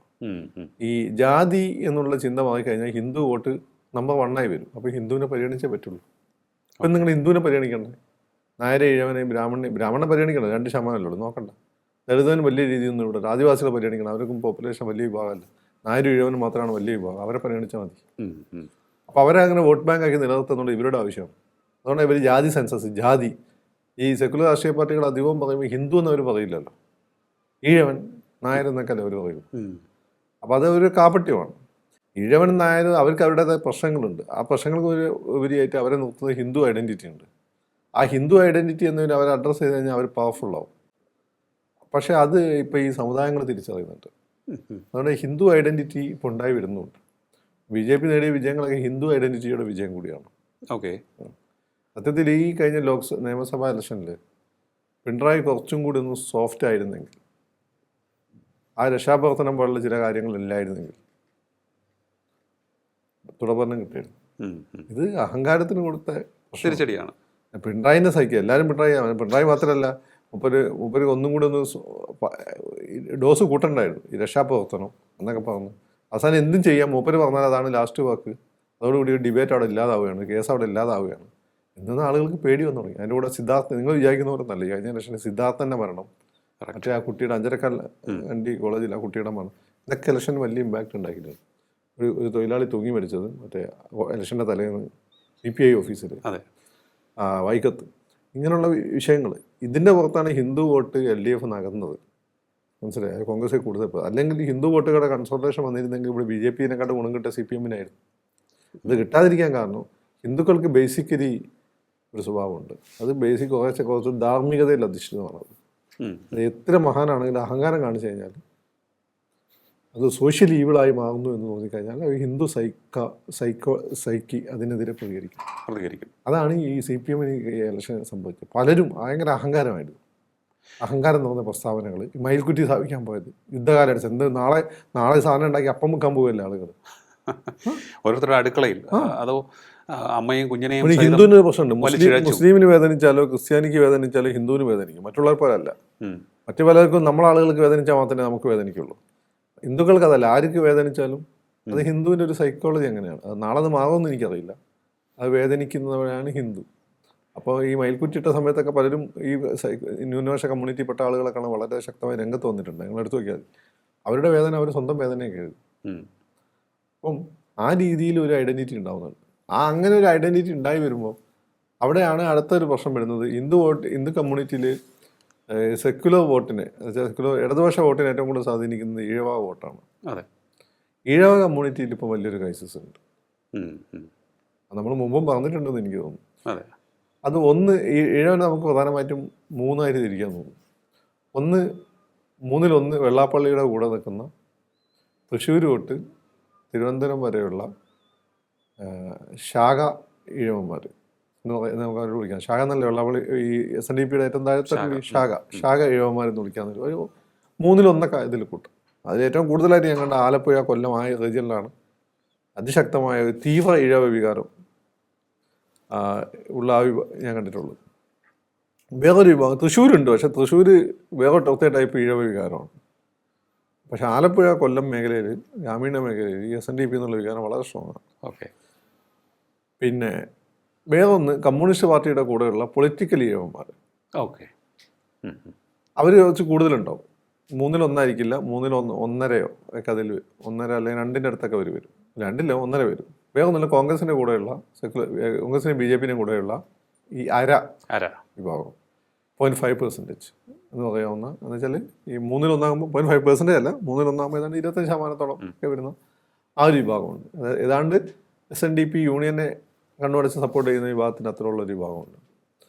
ഈ ജാതി എന്നുള്ള ചിന്ത മാറിക്കഴിഞ്ഞാൽ ഹിന്ദു വോട്ട് നമ്പർ 1 വരും. അപ്പോൾ ഹിന്ദുവിനെ പരിഗണിച്ചേ പറ്റുള്ളൂ. അപ്പം നിങ്ങൾ ഹിന്ദുവിനെ പരിഗണിക്കണ്ടേ? നായരെ ഇഴവനെയും ബ്രാഹ്മണനെ പരിഗണിക്കണം, 2% ഉള്ളൂ, നോക്കണ്ട. ദളിതന് വലിയ രീതിയൊന്നും ഇവിടെ. ആദിവാസികളെ പരിഗണിക്കണം, അവർക്കും പോപ്പുലേഷൻ വലിയ വിഭാഗമല്ല. നായരും ഇഴവനും മാത്രമാണ് വലിയ വിഭാഗം, അവരെ പരിഗണിച്ചാൽ മതി. അപ്പോൾ അവരെ അങ്ങനെ വോട്ട് ബാങ്ക് ആക്കി നിലനിർത്തുന്നത് ഇവരുടെ ആവശ്യമാണ്. അതുകൊണ്ട് ഇവർ ജാതി സെൻസസ്, ജാതി ഈ സെക്കുലർ രാഷ്ട്രീയ പാർട്ടികൾ അധികവും പറയുമ്പോൾ ഹിന്ദു എന്നവർ പറയില്ലല്ലോ, ഈഴവൻ നായർ എന്നൊക്കെ അവർ പറയും. അപ്പോൾ അത് ഒരു കാപട്യമാണ്. ഈഴവൻ നായർ അവർക്ക് അവരുടേതായ പ്രശ്നങ്ങളുണ്ട്. ആ പ്രശ്നങ്ങൾക്ക് ഉപരിയായിട്ട് അവരെ നിർത്തുന്നത് ഹിന്ദു ഐഡൻറ്റിറ്റി ഉണ്ട്. ആ ഹിന്ദു ഐഡൻറ്റിറ്റി എന്നവർ അവർ അഡ്രസ്സ് ചെയ്ത് കഴിഞ്ഞാൽ അവർ പവർഫുള്ളാവും. പക്ഷേ അത് ഇപ്പോൾ ഈ സമുദായങ്ങൾ തിരിച്ചറിയുന്നുണ്ട്. അതുകൊണ്ട് ഹിന്ദു ഐഡൻറ്റിറ്റി ഇപ്പോൾ ഉണ്ടായി വരുന്നുണ്ട്. BJP നേടിയ വിജയങ്ങളൊക്കെ ഹിന്ദു ഐഡൻറ്റിറ്റിയുടെ വിജയം കൂടിയാണ്. ഓക്കെ. സത്യത്തിൽ ഈ കഴിഞ്ഞ നിയമസഭാ ഇലക്ഷനിൽ പിണറായി കുറച്ചും കൂടി ഒന്ന് സോഫ്റ്റ് ആയിരുന്നെങ്കിൽ, ആ രക്ഷാപ്രവർത്തനം പോലുള്ള ചില കാര്യങ്ങളില്ലായിരുന്നെങ്കിൽ തുടർഭരണം കിട്ടിയിരുന്നു. ഇത് അഹങ്കാരത്തിന് കൊടുത്ത തിരിച്ചടിയാണ്. പിണറായിനെ സഹിക്കുക, എല്ലാവരും പിണറായി മാത്രമല്ല, മൂപ്പര് ഒന്നും കൂടി ഒന്ന് ഡോസ് കൂട്ടണ്ടായിരുന്നു ഈ രക്ഷാപ്രവർത്തനം എന്നൊക്കെ പറഞ്ഞു. അവസാനം എന്തും ചെയ്യാം, മൂപ്പര് പറഞ്ഞാൽ അതാണ് ലാസ്റ്റ് വാക്ക്. അതോടുകൂടി ഡിബേറ്റ് അവിടെ ഇല്ലാതാവുകയാണ്, കേസ് അവിടെ ഇല്ലാതാവുകയാണ്. ഇന്ന് ആളുകൾക്ക് പേടി വന്നു തുടങ്ങി. അതിൻ്റെ കൂടെ നിങ്ങൾ വിചാരിക്കുന്ന പോലെ നല്ല കഴിഞ്ഞ ഇലക്ഷന് സിദ്ധാർത്ഥൻ്റെ മരണം, മറ്റേ ആ കുട്ടിയുടെ അഞ്ചരക്കാൽ ND കോളേജിൽ ആ കുട്ടിയുടെ മരണം, ഇതൊക്കെ ഇലക്ഷന് വലിയ ഇമ്പാക്റ്റ് ഉണ്ടാക്കിയിട്ടുണ്ട്. ഒരു തൊഴിലാളി തൂങ്ങി മരിച്ചത് മറ്റേ ഇലക്ഷൻ്റെ തലേന്ന് CPI ഓഫീസിൽ വൈക്കത്ത്, ഇങ്ങനെയുള്ള വിഷയങ്ങൾ. ഇതിൻ്റെ പുറത്താണ് ഹിന്ദു വോട്ട് LDF നകന്നത്. മനസ്സിലായി? കോൺഗ്രസ് കൂടുതൽ. അല്ലെങ്കിൽ ഹിന്ദു വോട്ടുകളുടെ കൺസോൾട്ടേഷൻ വന്നിരുന്നെങ്കിൽ ഇവിടെ BJP-നെക്കാട്ട് ഗുണം കിട്ടിയ CPM-നായിരുന്നു. ഇത് കിട്ടാതിരിക്കാൻ കാരണം ഹിന്ദുക്കൾക്ക് ബേസിക്കലി ഒരു സ്വഭാവമുണ്ട്. അത് കുറച്ച് ധാർമ്മികതയിൽ അധിഷ്ഠിതമാണത്. അത് എത്ര മഹാനാണെങ്കിലും അഹങ്കാരം കാണിച്ചു കഴിഞ്ഞാൽ അത് സോഷ്യൽ ഈവിളായി മാറുന്നു എന്ന് തോന്നിക്കഴിഞ്ഞാൽ ഹിന്ദു സൈക്കി അതിനെതിരെ പ്രതികരിക്കും. അതാണ് ഈ CPM-ന് ഈ ഇലക്ഷൻ സംഭവിച്ചത്. പലരും ഭയങ്കര അഹങ്കാരം നിറഞ്ഞ പ്രസ്താവനകൾ. ഈ മയിൽക്കുറ്റി സ്ഥാപിക്കാൻ പോയത് യുദ്ധകാലടിച്ച് എന്ത് നാളെ സാധനം ഉണ്ടാക്കി അപ്പം വെക്കാൻ പോകല്ലേ ആളുകൾ ഓരോരുത്തരുടെ അടുക്കളയിൽ. അതോ അമ്മയും കുഞ്ഞിനെയും. ഹിന്ദുവിന് പ്രശ്നമുണ്ട്. മുസ്ലിമിന് വേദനിച്ചാലോ ക്രിസ്ത്യാനിക്ക് വേദനിച്ചാലോ ഹിന്ദുവിന് വേദനിക്കും, മറ്റുള്ളവർ പോലല്ല. മറ്റു പലർക്കും നമ്മളെ ആളുകൾക്ക് വേദനിച്ചാൽ മാത്രമേ നമുക്ക് വേദനിക്കുള്ളൂ. ഹിന്ദുക്കൾക്ക് അതല്ല, ആർക്ക് വേദനിച്ചാലും അത് ഹിന്ദുവിൻ്റെ ഒരു സൈക്കോളജി അങ്ങനെയാണ്. അത് നാളെ അത് മാറുമെന്ന് എനിക്കറിയില്ല. അത് വേദനിക്കുന്നവരാണ് ഹിന്ദു. അപ്പോൾ ഈ മയിൽക്കുറ്റിട്ട സമയത്തൊക്കെ പലരും ഈ ന്യൂനപക്ഷ കമ്മ്യൂണിറ്റിപ്പെട്ട ആളുകളൊക്കെ വളരെ ശക്തമായി രംഗത്ത് വന്നിട്ടുണ്ട്. നിങ്ങൾ എടുത്തു നോക്കിയാൽ അവരുടെ വേദന അവർ സ്വന്തം വേദനയൊക്കെ എഴുതും. അപ്പം ആ രീതിയിൽ ഒരു ഐഡൻറ്റിറ്റി ഉണ്ടാവുന്നുണ്ട്. അങ്ങനെ ഒരു ഐഡൻറ്റിറ്റി ഉണ്ടായി വരുമ്പോൾ അവിടെയാണ് അടുത്തൊരു പ്രശ്നം വരുന്നത്. ഹിന്ദു കമ്മ്യൂണിറ്റിയിൽ സെക്യുലർ വോട്ടിനെ, ഇടതുപക്ഷ വോട്ടിനെ ഏറ്റവും കൂടുതൽ സ്വാധീനിക്കുന്നത് ഈഴവ വോട്ടാണ്. അതെ, ഈഴവ കമ്മ്യൂണിറ്റിയിൽ ഇപ്പോൾ വലിയൊരു ക്രൈസിസ് ഉണ്ട്. നമ്മൾ മുമ്പും പറഞ്ഞിട്ടുണ്ടെന്ന് എനിക്ക് തോന്നുന്നു. അതെ, അത് ഈഴവനെ നമുക്ക് പ്രധാനമായിട്ടും 3 തിരിക്കാൻ തോന്നുന്നു. 3 വെള്ളാപ്പള്ളിയുടെ കൂടെ നിൽക്കുന്ന തൃശ്ശൂർ തൊട്ട് തിരുവനന്തപുരം വരെയുള്ള ശാഖ ഈഴവന്മാർ, നമുക്ക് അവരോട് വിളിക്കാം. ഷാഗ എന്നല്ലേ അവൾ ഈ SNDP ഏറ്റവും താഴത്തെ ഷാഗ ഇഴവന്മാരെന്ന് വിളിക്കാമെന്ന് ഒരു 1/3 ഇതിൽ കൂട്ടും. അതിൽ ഏറ്റവും കൂടുതലായിട്ട് ഞാൻ കണ്ട ആലപ്പുഴ കൊല്ലം റീജിയനിലാണ് അതിശക്തമായ ഒരു തീവ്ര ഇഴവ വികാരം ഉള്ള ഞാൻ കണ്ടിട്ടുള്ളൂ. വേറൊരു വിഭാഗം തൃശ്ശൂരുണ്ട്, പക്ഷെ തൃശ്ശൂർ വേറെ ഒറ്റ ടൈപ്പ് ഇഴവ വികാരമാണ്. പക്ഷെ ആലപ്പുഴ കൊല്ലം മേഖലയിൽ ഗ്രാമീണ മേഖലയിൽ ഈ SNDP എന്നുള്ള വികാരം വളരെ സ്ട്രോങ് ആണ്. ഓക്കെ. പിന്നെ വേറൊന്ന് കമ്മ്യൂണിസ്റ്റ് പാർട്ടിയുടെ കൂടെയുള്ള പൊളിറ്റിക്കൽ ഇഴവന്മാർ. ഓക്കെ. അവർ കുറച്ച് കൂടുതലുണ്ടാവും. 1/3 1/2 ഒക്കെ അതിൽ 1.5 അല്ലെങ്കിൽ 2 അടുത്തൊക്കെ അവർ വരും. 2 1.5 വരും. വേറൊന്നുമില്ല, കോൺഗ്രസിൻ്റെ കൂടെയുള്ള കോൺഗ്രസിനും BJPയുടെയും കൂടെയുള്ള ഈ അര വിഭാഗം 0.5% എന്ന് പറയാവുന്ന എന്ന് വെച്ചാൽ ഈ 1/3 0.5% അല്ല, 1/3 ഏതാണ്ട് 25% ഒക്കെ വരുന്ന ആ ഒരു വിഭാഗമുണ്ട്. ഏതാണ്ട് SNDP യൂണിയനെ കണ്ണുടച്ച് സപ്പോർട്ട് ചെയ്യുന്ന വിഭാഗത്തിന് അത്രയുള്ള ഒരു വിഭാഗമുണ്ട്.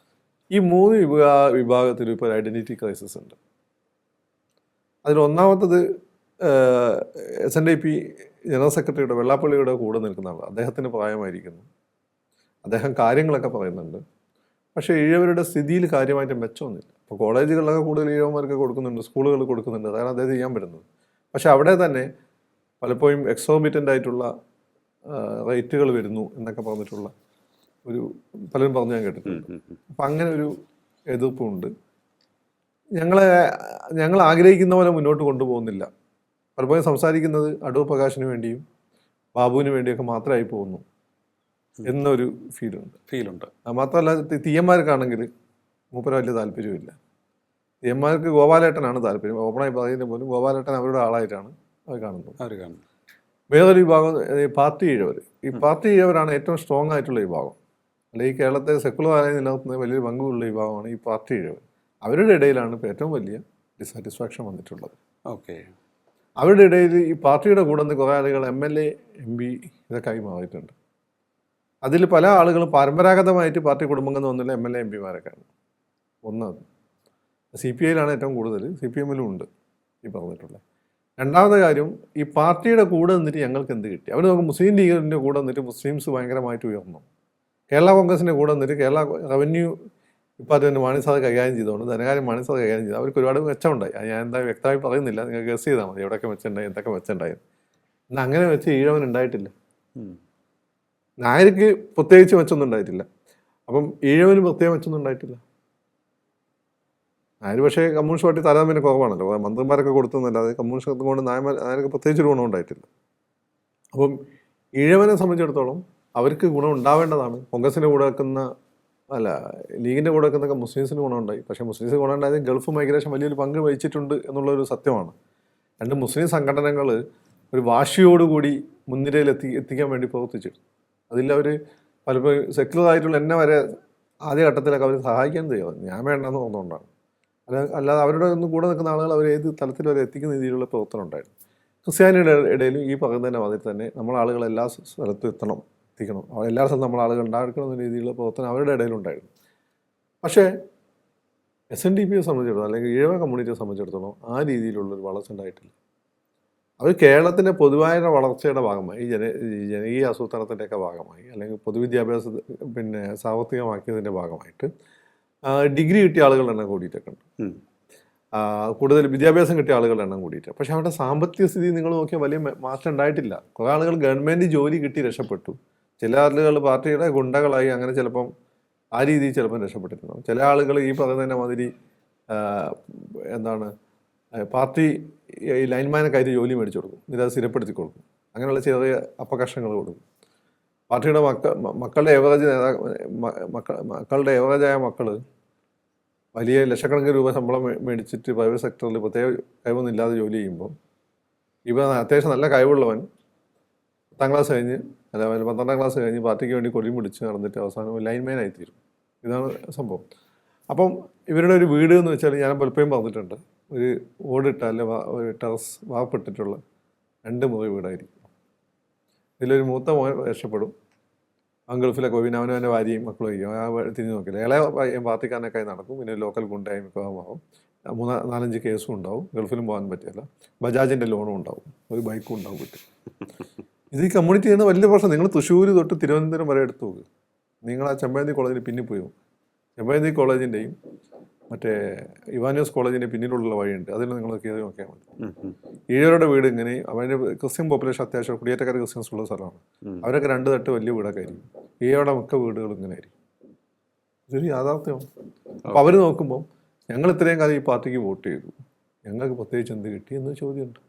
ഈ 3 വിഭാഗത്തിലും ഇപ്പോൾ ഒരു ഐഡൻറ്റിറ്റി ക്രൈസിസ് ഉണ്ട്. അതിൽ ഒന്നാമത്തത് SNDP ജനറൽ സെക്രട്ടറിയുടെ വെള്ളാപ്പള്ളിയുടെ കൂടെ നിൽക്കുന്ന ആൾ. അദ്ദേഹത്തിന് പ്രായമായിരിക്കുന്നു, അദ്ദേഹം കാര്യങ്ങളൊക്കെ പറയുന്നുണ്ട്, പക്ഷേ ഇഴവരുടെ സ്ഥിതിയിൽ കാര്യമായിട്ട് മെച്ചമൊന്നുമില്ല. ഇപ്പോൾ കോളേജുകളിലൊക്കെ കൂടുതൽ ഇഴവന്മാർക്ക് കൊടുക്കുന്നുണ്ട്, സ്കൂളുകൾ കൊടുക്കുന്നുണ്ട്, അതാണ് അദ്ദേഹം ചെയ്യാൻ പറ്റുന്നത്. പക്ഷെ അവിടെ തന്നെ പലപ്പോഴും എക്സോർബിറ്റൻ്റ് ആയിട്ടുള്ള റേറ്റുകൾ വരുന്നു എന്നൊക്കെ പറഞ്ഞിട്ടുള്ള ഒരു പലരും പറഞ്ഞു ഞാൻ കേട്ടിട്ടുണ്ട്. അപ്പം അങ്ങനെ ഒരു എതിർപ്പുണ്ട്. ഞങ്ങൾ ആഗ്രഹിക്കുന്ന പോലെ മുന്നോട്ട് കൊണ്ടുപോകുന്നില്ല. പലപ്പോഴും സംസാരിക്കുന്നത് അടൂർ പ്രകാശിന് വേണ്ടിയും ബാബുവിന് വേണ്ടിയൊക്കെ മാത്രമായി പോകുന്നു എന്നൊരു ഫീലുണ്ട്. മാത്രമല്ല തീയന്മാർക്കാണെങ്കിൽ മൂപ്പര വലിയ താല്പര്യമില്ല. തീയന്മാർക്ക് ഗോപാലേട്ടനാണ് താല്പര്യം. ഓപ്പണായി പറയുന്നത് പോലും ഗോപാലേട്ടൻ അവരുടെ ആളായിട്ടാണ് അവർ കാണുന്നത്. വേറൊരു വിഭാഗം പാർട്ടി ഇഴവർ. ഈ പാർട്ടി ഇഴവരാണ് ഏറ്റവും സ്ട്രോങ് ആയിട്ടുള്ള വിഭാഗം. അല്ലെങ്കിൽ ഈ കേരളത്തെ സെക്കുലറായി നിലനിർത്തുന്ന വലിയൊരു പങ്കുള്ള വിഭാഗമാണ് ഈ പാർട്ടി ഇഴവർ. അവരുടെ ഇടയിലാണ് ഇപ്പോൾ ഏറ്റവും വലിയ ഡിസാറ്റിസ്ഫാക്ഷൻ വന്നിട്ടുള്ളത്. ഓക്കെ. അവരുടെ ഇടയിൽ ഈ പാർട്ടിയുടെ കൂടെ നിന്ന് കുറേ ആളുകൾ MLA MP ഇതൊക്കെ ആയി മാറിയിട്ടുണ്ട്. അതിൽ പല ആളുകളും പരമ്പരാഗതമായിട്ട് പാർട്ടി കുടുംബങ്ങളിൽ നിന്ന് വന്നില്ല MLA MPമാരൊക്കെയാണ്. ഒന്നത് CPIയിലാണ് ഏറ്റവും കൂടുതൽ, CPMലും ഉണ്ട് ഈ പറഞ്ഞിട്ടുള്ളത്. രണ്ടാമത്തെ കാര്യം, ഈ പാർട്ടിയുടെ കൂടെ നിന്നിട്ട് ഞങ്ങൾക്ക് എന്ത് കിട്ടി? അവർ നമുക്ക് മുസ്ലിം ലീഗിൻ്റെ കൂടെ നിന്നിട്ട് മുസ്ലിംസ് ഭയങ്കരമായിട്ട് ഉയർന്നു. കേരള കോൺഗ്രസിൻ്റെ കൂടെ നിന്നിട്ട് കേരള റവന്യൂ ഡിപ്പാർട്ട്മെൻറ്റ് മാണിസാദ് കൈകാര്യം ചെയ്തുകൊണ്ട് ധനകാര്യം മാണിസാദ് കൈകാര്യം ചെയ്തു. അവർക്ക് ഒരുപാട് മെച്ചമുണ്ടായി. ഞാൻ എന്താ വ്യക്തമായി പറയുന്നില്ല, നിങ്ങൾ ഗസ് ചെയ്താൽ മതി എവിടെയൊക്കെ മെച്ചമുണ്ടായി, എന്തൊക്കെ മെച്ചമുണ്ടായി. എന്നാൽ അങ്ങനെ വെച്ച് ഈഴവൻ ഉണ്ടായിട്ടില്ല. നായർക്ക് പ്രത്യേകിച്ച് മെച്ചൊന്നും ഉണ്ടായിട്ടില്ല. അപ്പം ഈഴവന് പ്രത്യേകം മെച്ചൊന്നും ഉണ്ടായിട്ടില്ല. നായർ പക്ഷേ കമ്മ്യൂണിസ്റ്റ് പാർട്ടി താരതമ്യം കുറവാണല്ലോ, മന്ത്രിമാരൊക്കെ കൊടുത്തെന്നല്ലാതെ കമ്മ്യൂണിസ്റ്റ് കൊണ്ട് നായർക്ക് പ്രത്യേകിച്ചൊരു ഗുണം ഉണ്ടായിട്ടില്ല. അപ്പം ഈഴവനെ സംബന്ധിച്ചിടത്തോളം അവർക്ക് ഗുണം ഉണ്ടാവേണ്ടതാണ്. കോൺഗ്രസിൻ്റെ കൂടെ വെക്കുന്ന ലീഗിൻ്റെ കൂടെ വെക്കുന്നൊക്കെ മുസ്ലിംസിന് ഗുണമുണ്ടായി. പക്ഷേ മുസ്ലിംസിന് ഗുണം ഉണ്ടായത് ഗൾഫ് മൈഗ്രേഷൻ വലിയൊരു പങ്ക് വഹിച്ചിട്ടുണ്ട് എന്നുള്ളൊരു സത്യമാണ്. രണ്ട് മുസ്ലിം സംഘടനകൾ ഒരു വാശിയോടുകൂടി മുൻനിരയിൽ എത്തിക്കാൻ വേണ്ടി പ്രവർത്തിച്ചിരുന്നു. അതിലവർ പലപ്പോഴും സെക്യുലറായിട്ടുള്ള എന്നെ വരെ ആദ്യഘട്ടത്തിലൊക്കെ അവർ സഹായിക്കാൻ തയ്യാറാണ്. ഞാൻ വേണ്ടെന്ന് തോന്നുകൊണ്ടാണ്. അല്ലാതെ അവരുടെ ഒന്ന് കൂടെ നിൽക്കുന്ന ആളുകൾ അവർ ഏത് തലത്തിൽ വരെ എത്തിക്കുന്ന രീതിയിലുള്ള പ്രവർത്തനം ഉണ്ടായിരുന്നു. ക്രിസ്ത്യാനിയുടെ ഇടയിലും ഈ പറയുന്നതിൻ്റെ അതിൽ തന്നെ നമ്മൾ ആളുകൾ എല്ലാ സ്ഥലത്തും എത്തിക്കണം, എല്ലാ സ്ഥലത്തും നമ്മൾ ആളുകൾ ഉണ്ടാക്കണം എന്ന രീതിയിലുള്ള പ്രവർത്തനം അവരുടെ ഇടയിലുണ്ടായിരുന്നു. പക്ഷേ SNDPയെ സംബന്ധിച്ചിടത്തോളം അല്ലെങ്കിൽ ഈഴവ കമ്മ്യൂണിറ്റിയെ സംബന്ധിച്ചിടത്തോളം ആ രീതിയിലുള്ളൊരു വളർച്ച ഉണ്ടായിട്ടില്ല. അവർ കേരളത്തിൻ്റെ പൊതുവായ വളർച്ചയുടെ ഭാഗമായി ജനകീയ ആസൂത്രണത്തിൻ്റെയൊക്കെ ഭാഗമായി അല്ലെങ്കിൽ പൊതുവിദ്യാഭ്യാസ സാർവത്രികമാക്കിയതിൻ്റെ ഭാഗമായിട്ട് ഡിഗ്രി കിട്ടിയ ആളുകളുടെ എണ്ണം കൂടിയിട്ടൊക്കെ ഉണ്ട്. കൂടുതൽ വിദ്യാഭ്യാസം കിട്ടിയ ആളുകളുടെ എണ്ണം കൂടിയിട്ട്. പക്ഷെ അവരുടെ സാമ്പത്തിക സ്ഥിതി നിങ്ങൾ നോക്കിയാൽ വലിയ മാറ്റം ഉണ്ടായിട്ടില്ല. കുറേ ആളുകൾ ഗവൺമെൻറ് ജോലി കിട്ടി രക്ഷപ്പെട്ടു. ചില ആളുകൾ പാർട്ടിയുടെ ഗുണ്ടകളായി അങ്ങനെ ചിലപ്പം ആ രീതിയിൽ ചിലപ്പം രക്ഷപ്പെട്ടിട്ടുണ്ടാകും. ചില ആളുകൾ ഈ പറയുന്നതിൻ്റെ മാതിരി പാർട്ടി ഈ ലൈൻമാനെ കയറ്റി ജോലി മേടിച്ചു കൊടുക്കും, ഇത് സ്ഥിരപ്പെടുത്തി കൊടുക്കും. അങ്ങനെയുള്ള ചെറിയ അപകർഷങ്ങൾ കൊടുക്കും. പാർട്ടിയുടെ മക്കളുടെ എവറേജായ മക്കൾ വലിയ ലക്ഷക്കണക്കിന് രൂപ ശമ്പളം മേടിച്ചിട്ട് പ്രൈവറ്റ് സെക്ടറിൽ പ്രത്യേക കഴിവൊന്നും ഇല്ലാതെ ജോലി ചെയ്യുമ്പോൾ അത്യാവശ്യം നല്ല കഴിവുള്ളവൻ 10ാം ക്ലാസ് കഴിഞ്ഞ് അല്ല 12ാം ക്ലാസ് കഴിഞ്ഞ് പാർട്ടിക്ക് വേണ്ടി കൊടിയും പിടിച്ച് നടന്നിട്ട് അവസാനം ലൈൻമാൻ ആയിത്തീരും. ഇതാണ് സംഭവം. അപ്പം ഇവരുടെ ഒരു വീട് എന്ന് വെച്ചാൽ ഞാൻ പലപ്പോഴും പറഞ്ഞിട്ടുണ്ട്, ഒരു ഓടിട്ട അല്ലെ ഒരു ടെറസ് വാർപ്പിട്ടിട്ടുള്ള 2 മുറി വീടായിരിക്കും. ഇതിലൊരു മൂത്ത മോൻ രക്ഷപ്പെടും, ഗൾഫിലൊക്കെ പോയി പിന്നെ അവൻ്റെ ഭാര്യയും മക്കളും ആയിരിക്കും. തിരിഞ്ഞു നോക്കില്ല. ഇളയ പാർട്ടിക്കാരനൊക്കെ നടക്കും. പിന്നെ ലോക്കൽ ഗുണ്ടായി മിക്കവാറും 3-4-5 കേസും ഉണ്ടാവും. ഗൾഫിലും പോകാൻ പറ്റില്ല. ബജാജിൻ്റെ ലോണും ഉണ്ടാവും, ഒരു ബൈക്കും ഉണ്ടാവും പറ്റും. ഇത് ഈ കമ്മ്യൂണിറ്റി ചെയ്യുന്ന വലിയ പ്രശ്നം. നിങ്ങൾ തൃശ്ശൂർ തൊട്ട് തിരുവനന്തപുരം വരെ എടുത്തു നോക്ക്. നിങ്ങൾ ആ ചെമ്പഴന്തി കോളേജിന് പിന്നിൽ പോയി നോക്കും. ചെമ്പഴന്തി കോളേജിൻ്റെയും മറ്റേ ഇവാനിയോസ് കോളേജിൻ്റെ പിന്നിലുള്ള വഴിയുണ്ട്, അതിൽ നിങ്ങൾ കയറി നോക്കിയാൽ മതി. ഈഴവരുടെ വീട് ഇങ്ങനെ, അവരുടെ ക്രിസ്ത്യൻ പോപ്പുലേഷൻ അത്യാവശ്യം കുടിയേറ്റക്കാർ ക്രിസ്ത്യൻസ് ഉള്ള സ്ഥലമാണ്. അവരൊക്കെ 2 തട്ട് വലിയ വീടൊക്കെ ആയിരിക്കും. ഈഴവരുടെ മിക്ക വീടുകളും ഇങ്ങനെ ആയിരിക്കും. ഇതൊരു യാഥാർത്ഥ്യമാണ്. അപ്പോൾ അവർ നോക്കുമ്പോൾ ഞങ്ങൾ ഇത്രയും കാലം ഈ പാർട്ടിക്ക് വോട്ട് ചെയ്തു, ഞങ്ങൾക്ക് പ്രത്യേകിച്ച് എന്ത് കിട്ടി എന്ന് ചോദ്യമുണ്ട്.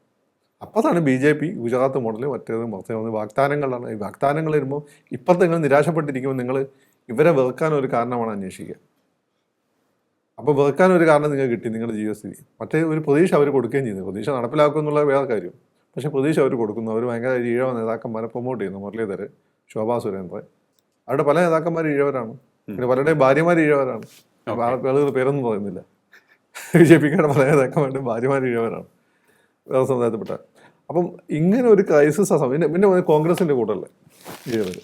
അപ്പോൾ അതാണ് BJP ഗുജറാത്ത് മോഡൽ, മറ്റേത് വാഗ്ദാനങ്ങളാണ്. ഈ വാഗ്ദാനങ്ങൾ വരുമ്പോൾ ഇപ്പോഴത്തെ നിങ്ങൾ നിരാശപ്പെട്ടിരിക്കുമ്പോൾ നിങ്ങൾ ഇവരെ വെറുക്കാനൊരു കാരണമാണ് അന്വേഷിക്കുക. അപ്പോൾ വെറുക്കാനൊരു കാരണം നിങ്ങൾക്ക് കിട്ടി, നിങ്ങളുടെ ജീവിതസ്ഥിതി. മറ്റേ ഒരു പ്രതീക്ഷ അവർ കൊടുക്കുകയും ചെയ്യുന്നു. പ്രതീക്ഷ നടപ്പിലാക്കും എന്നുള്ള വേറെ കാര്യം. പക്ഷേ പ്രതീക്ഷ അവർ കൊടുക്കുന്നു. അവർ ഭയങ്കര ഈഴവ നേതാക്കന്മാരെ പ്രൊമോട്ട് ചെയ്യുന്നു. മുരളീധർ, ശോഭാ സുരേന്ദ്രൻ, അവരുടെ പല നേതാക്കന്മാർ ഈഴവരാണ്. പിന്നെ പലരുടെയും ഭാര്യമാർ ഈഴവരാണ്. ആളുകൾ പേരൊന്നും പറയുന്നില്ല. BJPക്കാരുടെ പല നേതാക്കന്മാരുടെയും ഭാര്യമാർ ഈഴവരാണ്, വേറെ സമുദായത്തിൽപ്പെട്ട. അപ്പം ഇങ്ങനെ ഒരു ക്രൈസിസ് ആ സമയം. പിന്നെ കോൺഗ്രസിൻ്റെ കൂട്ടല്ലേ ഈഴവർ.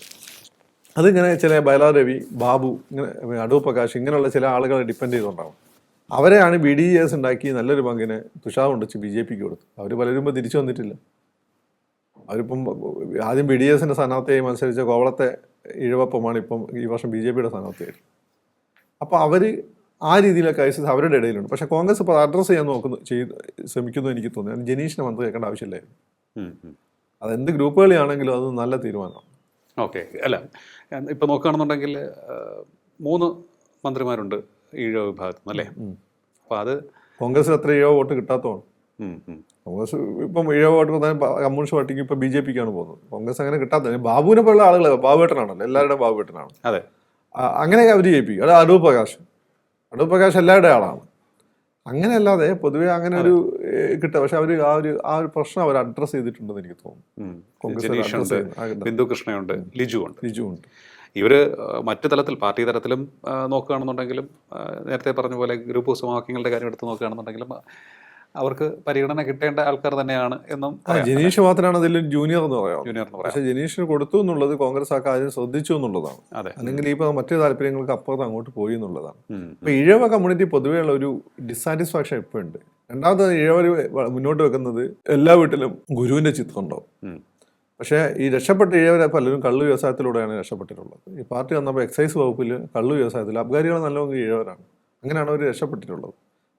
അതിങ്ങനെ ചില ബൈലാ രവി, ബാബു, ഇങ്ങനെ അടൂർ പ്രകാശ്, ഇങ്ങനെയുള്ള ചില ആളുകളെ ഡിപ്പെൻഡ് ചെയ്തുകൊണ്ടാവും. അവരെയാണ് BDS ഉണ്ടാക്കി നല്ലൊരു പങ്കിനെ തുഷാർ കൊണ്ടിച്ച് BJPക്ക് കൊടുത്തു. അവർ പലരും തിരിച്ചു വന്നിട്ടില്ല. അവരിപ്പം ആദ്യം BDSൻ്റെ സ്ഥാനാർത്ഥിയായി മത്സരിച്ച കോവളത്തെ ഈഴവപ്പമാണ് ഇപ്പം ഈ വർഷം BJPയുടെ സ്ഥാനാർത്ഥിയായിരുന്നു. അപ്പോൾ അവർ ആ രീതിയിലെ ക്രൈസിസ് അവരുടെ ഇടയിലുണ്ട്. പക്ഷേ കോൺഗ്രസ് ഇപ്പോൾ അഡ്രസ്സ് ചെയ്യാൻ ശ്രമിക്കുന്നു എനിക്ക് തോന്നുന്നു. ജനീഷിനെ മന്ത്രി കേൾക്കേണ്ട ആവശ്യമില്ലായിരുന്നു. അതെന്ത് ഗ്രൂപ്പ് കളിയാണെങ്കിലും അത് നല്ല തീരുമാനമാണ്. ഓക്കെ. അല്ല, ഇപ്പോൾ നോക്കുകയാണെന്നുണ്ടെങ്കിൽ 3 മന്ത്രിമാരുണ്ട് ഈഴവ വിഭാഗത്തിൽ നിന്ന്, അല്ലേ? അപ്പോൾ അത് കോൺഗ്രസിൽ അത്ര ഈഴവ വോട്ട് കിട്ടാത്തതാണ്. കോൺഗ്രസ് ഇപ്പം ഈഴവ വോട്ട് കമ്മ്യൂണിസ്റ്റ് പാർട്ടിക്ക് ഇപ്പോൾ BJPക്കാണ് പോകുന്നത്. കോൺഗ്രസ് അങ്ങനെ കിട്ടാത്ത ബാബുവിനെ പോലുള്ള ആളുകൾ, ബാബുവേട്ടനാണല്ലോ, എല്ലാവരുടെയും ബാബുവേട്ടനാണ്. അതെ, അങ്ങനെ അവർ ജയിപ്പിക്കും. അത് അടൂർ പ്രകാശ് എല്ലാവരുടെയും ആളാണ്. അങ്ങനെ അല്ലാതെ പൊതുവെ അങ്ങനെ ഒരു കിട്ടുക. പക്ഷെ അവർ ആ ഒരു പ്രശ്നം അവർ അഡ്രസ്സ് ചെയ്തിട്ടുണ്ടെന്ന് എനിക്ക് തോന്നുന്നു. ബിന്ദു കൃഷ്ണയുണ്ട്, ലിജു ഉണ്ട്. ഇവർ മറ്റു തലത്തിൽ പാർട്ടി തലത്തിലും നോക്കുകയാണെന്നുണ്ടെങ്കിലും, നേരത്തെ പറഞ്ഞ പോലെ ഗ്രൂപ്പ് സമവാക്യങ്ങളുടെ കാര്യം എടുത്ത് നോക്കുകയാണെന്നുണ്ടെങ്കിലും അവർക്ക് പരിഗണന കിട്ടേണ്ട ആൾക്കാർ തന്നെയാണ് എന്നും. ജനീഷ് മാത്രമാണ് അതിൽ ജൂനിയർ എന്ന് പറയാം. പക്ഷെ ജനീഷിന് കൊടുത്തു എന്നുള്ളത് കോൺഗ്രസ് ആ കാര്യം ശ്രദ്ധിച്ചു എന്നുള്ളതാണ്. അല്ലെങ്കിൽ ഇപ്പൊ മറ്റു താല്പര്യങ്ങൾക്ക് അപ്പുറത്ത് അങ്ങോട്ട് പോയി എന്നുള്ളതാണ്. ഇപ്പൊ ഇഴവ കമ്മ്യൂണിറ്റി പൊതുവെയുള്ള ഒരു ഡിസാറ്റിസ്ഫാക്ഷൻ ഇപ്പൊ ഉണ്ട്. രണ്ടാമത് ഇഴവർ മുന്നോട്ട് വെക്കുന്നത് എല്ലാ വീട്ടിലും ഗുരുവിന്റെ ചിത്രം ഉണ്ടാവും. പക്ഷേ ഈ രക്ഷപ്പെട്ട ഇഴവരെ പലരും കള്ളു വ്യവസായത്തിലൂടെയാണ് രക്ഷപ്പെട്ടിട്ടുള്ളത്. ഈ പാർട്ടി വന്നപ്പോൾ എക്സൈസ് വകുപ്പിൽ കള്ളു വ്യവസായത്തിൽ അബ്കാരികൾ നല്ലോണം ഇഴവരാണ്. അങ്ങനെയാണ് അവർ രക്ഷപ്പെട്ടിട്ടുള്ളത്.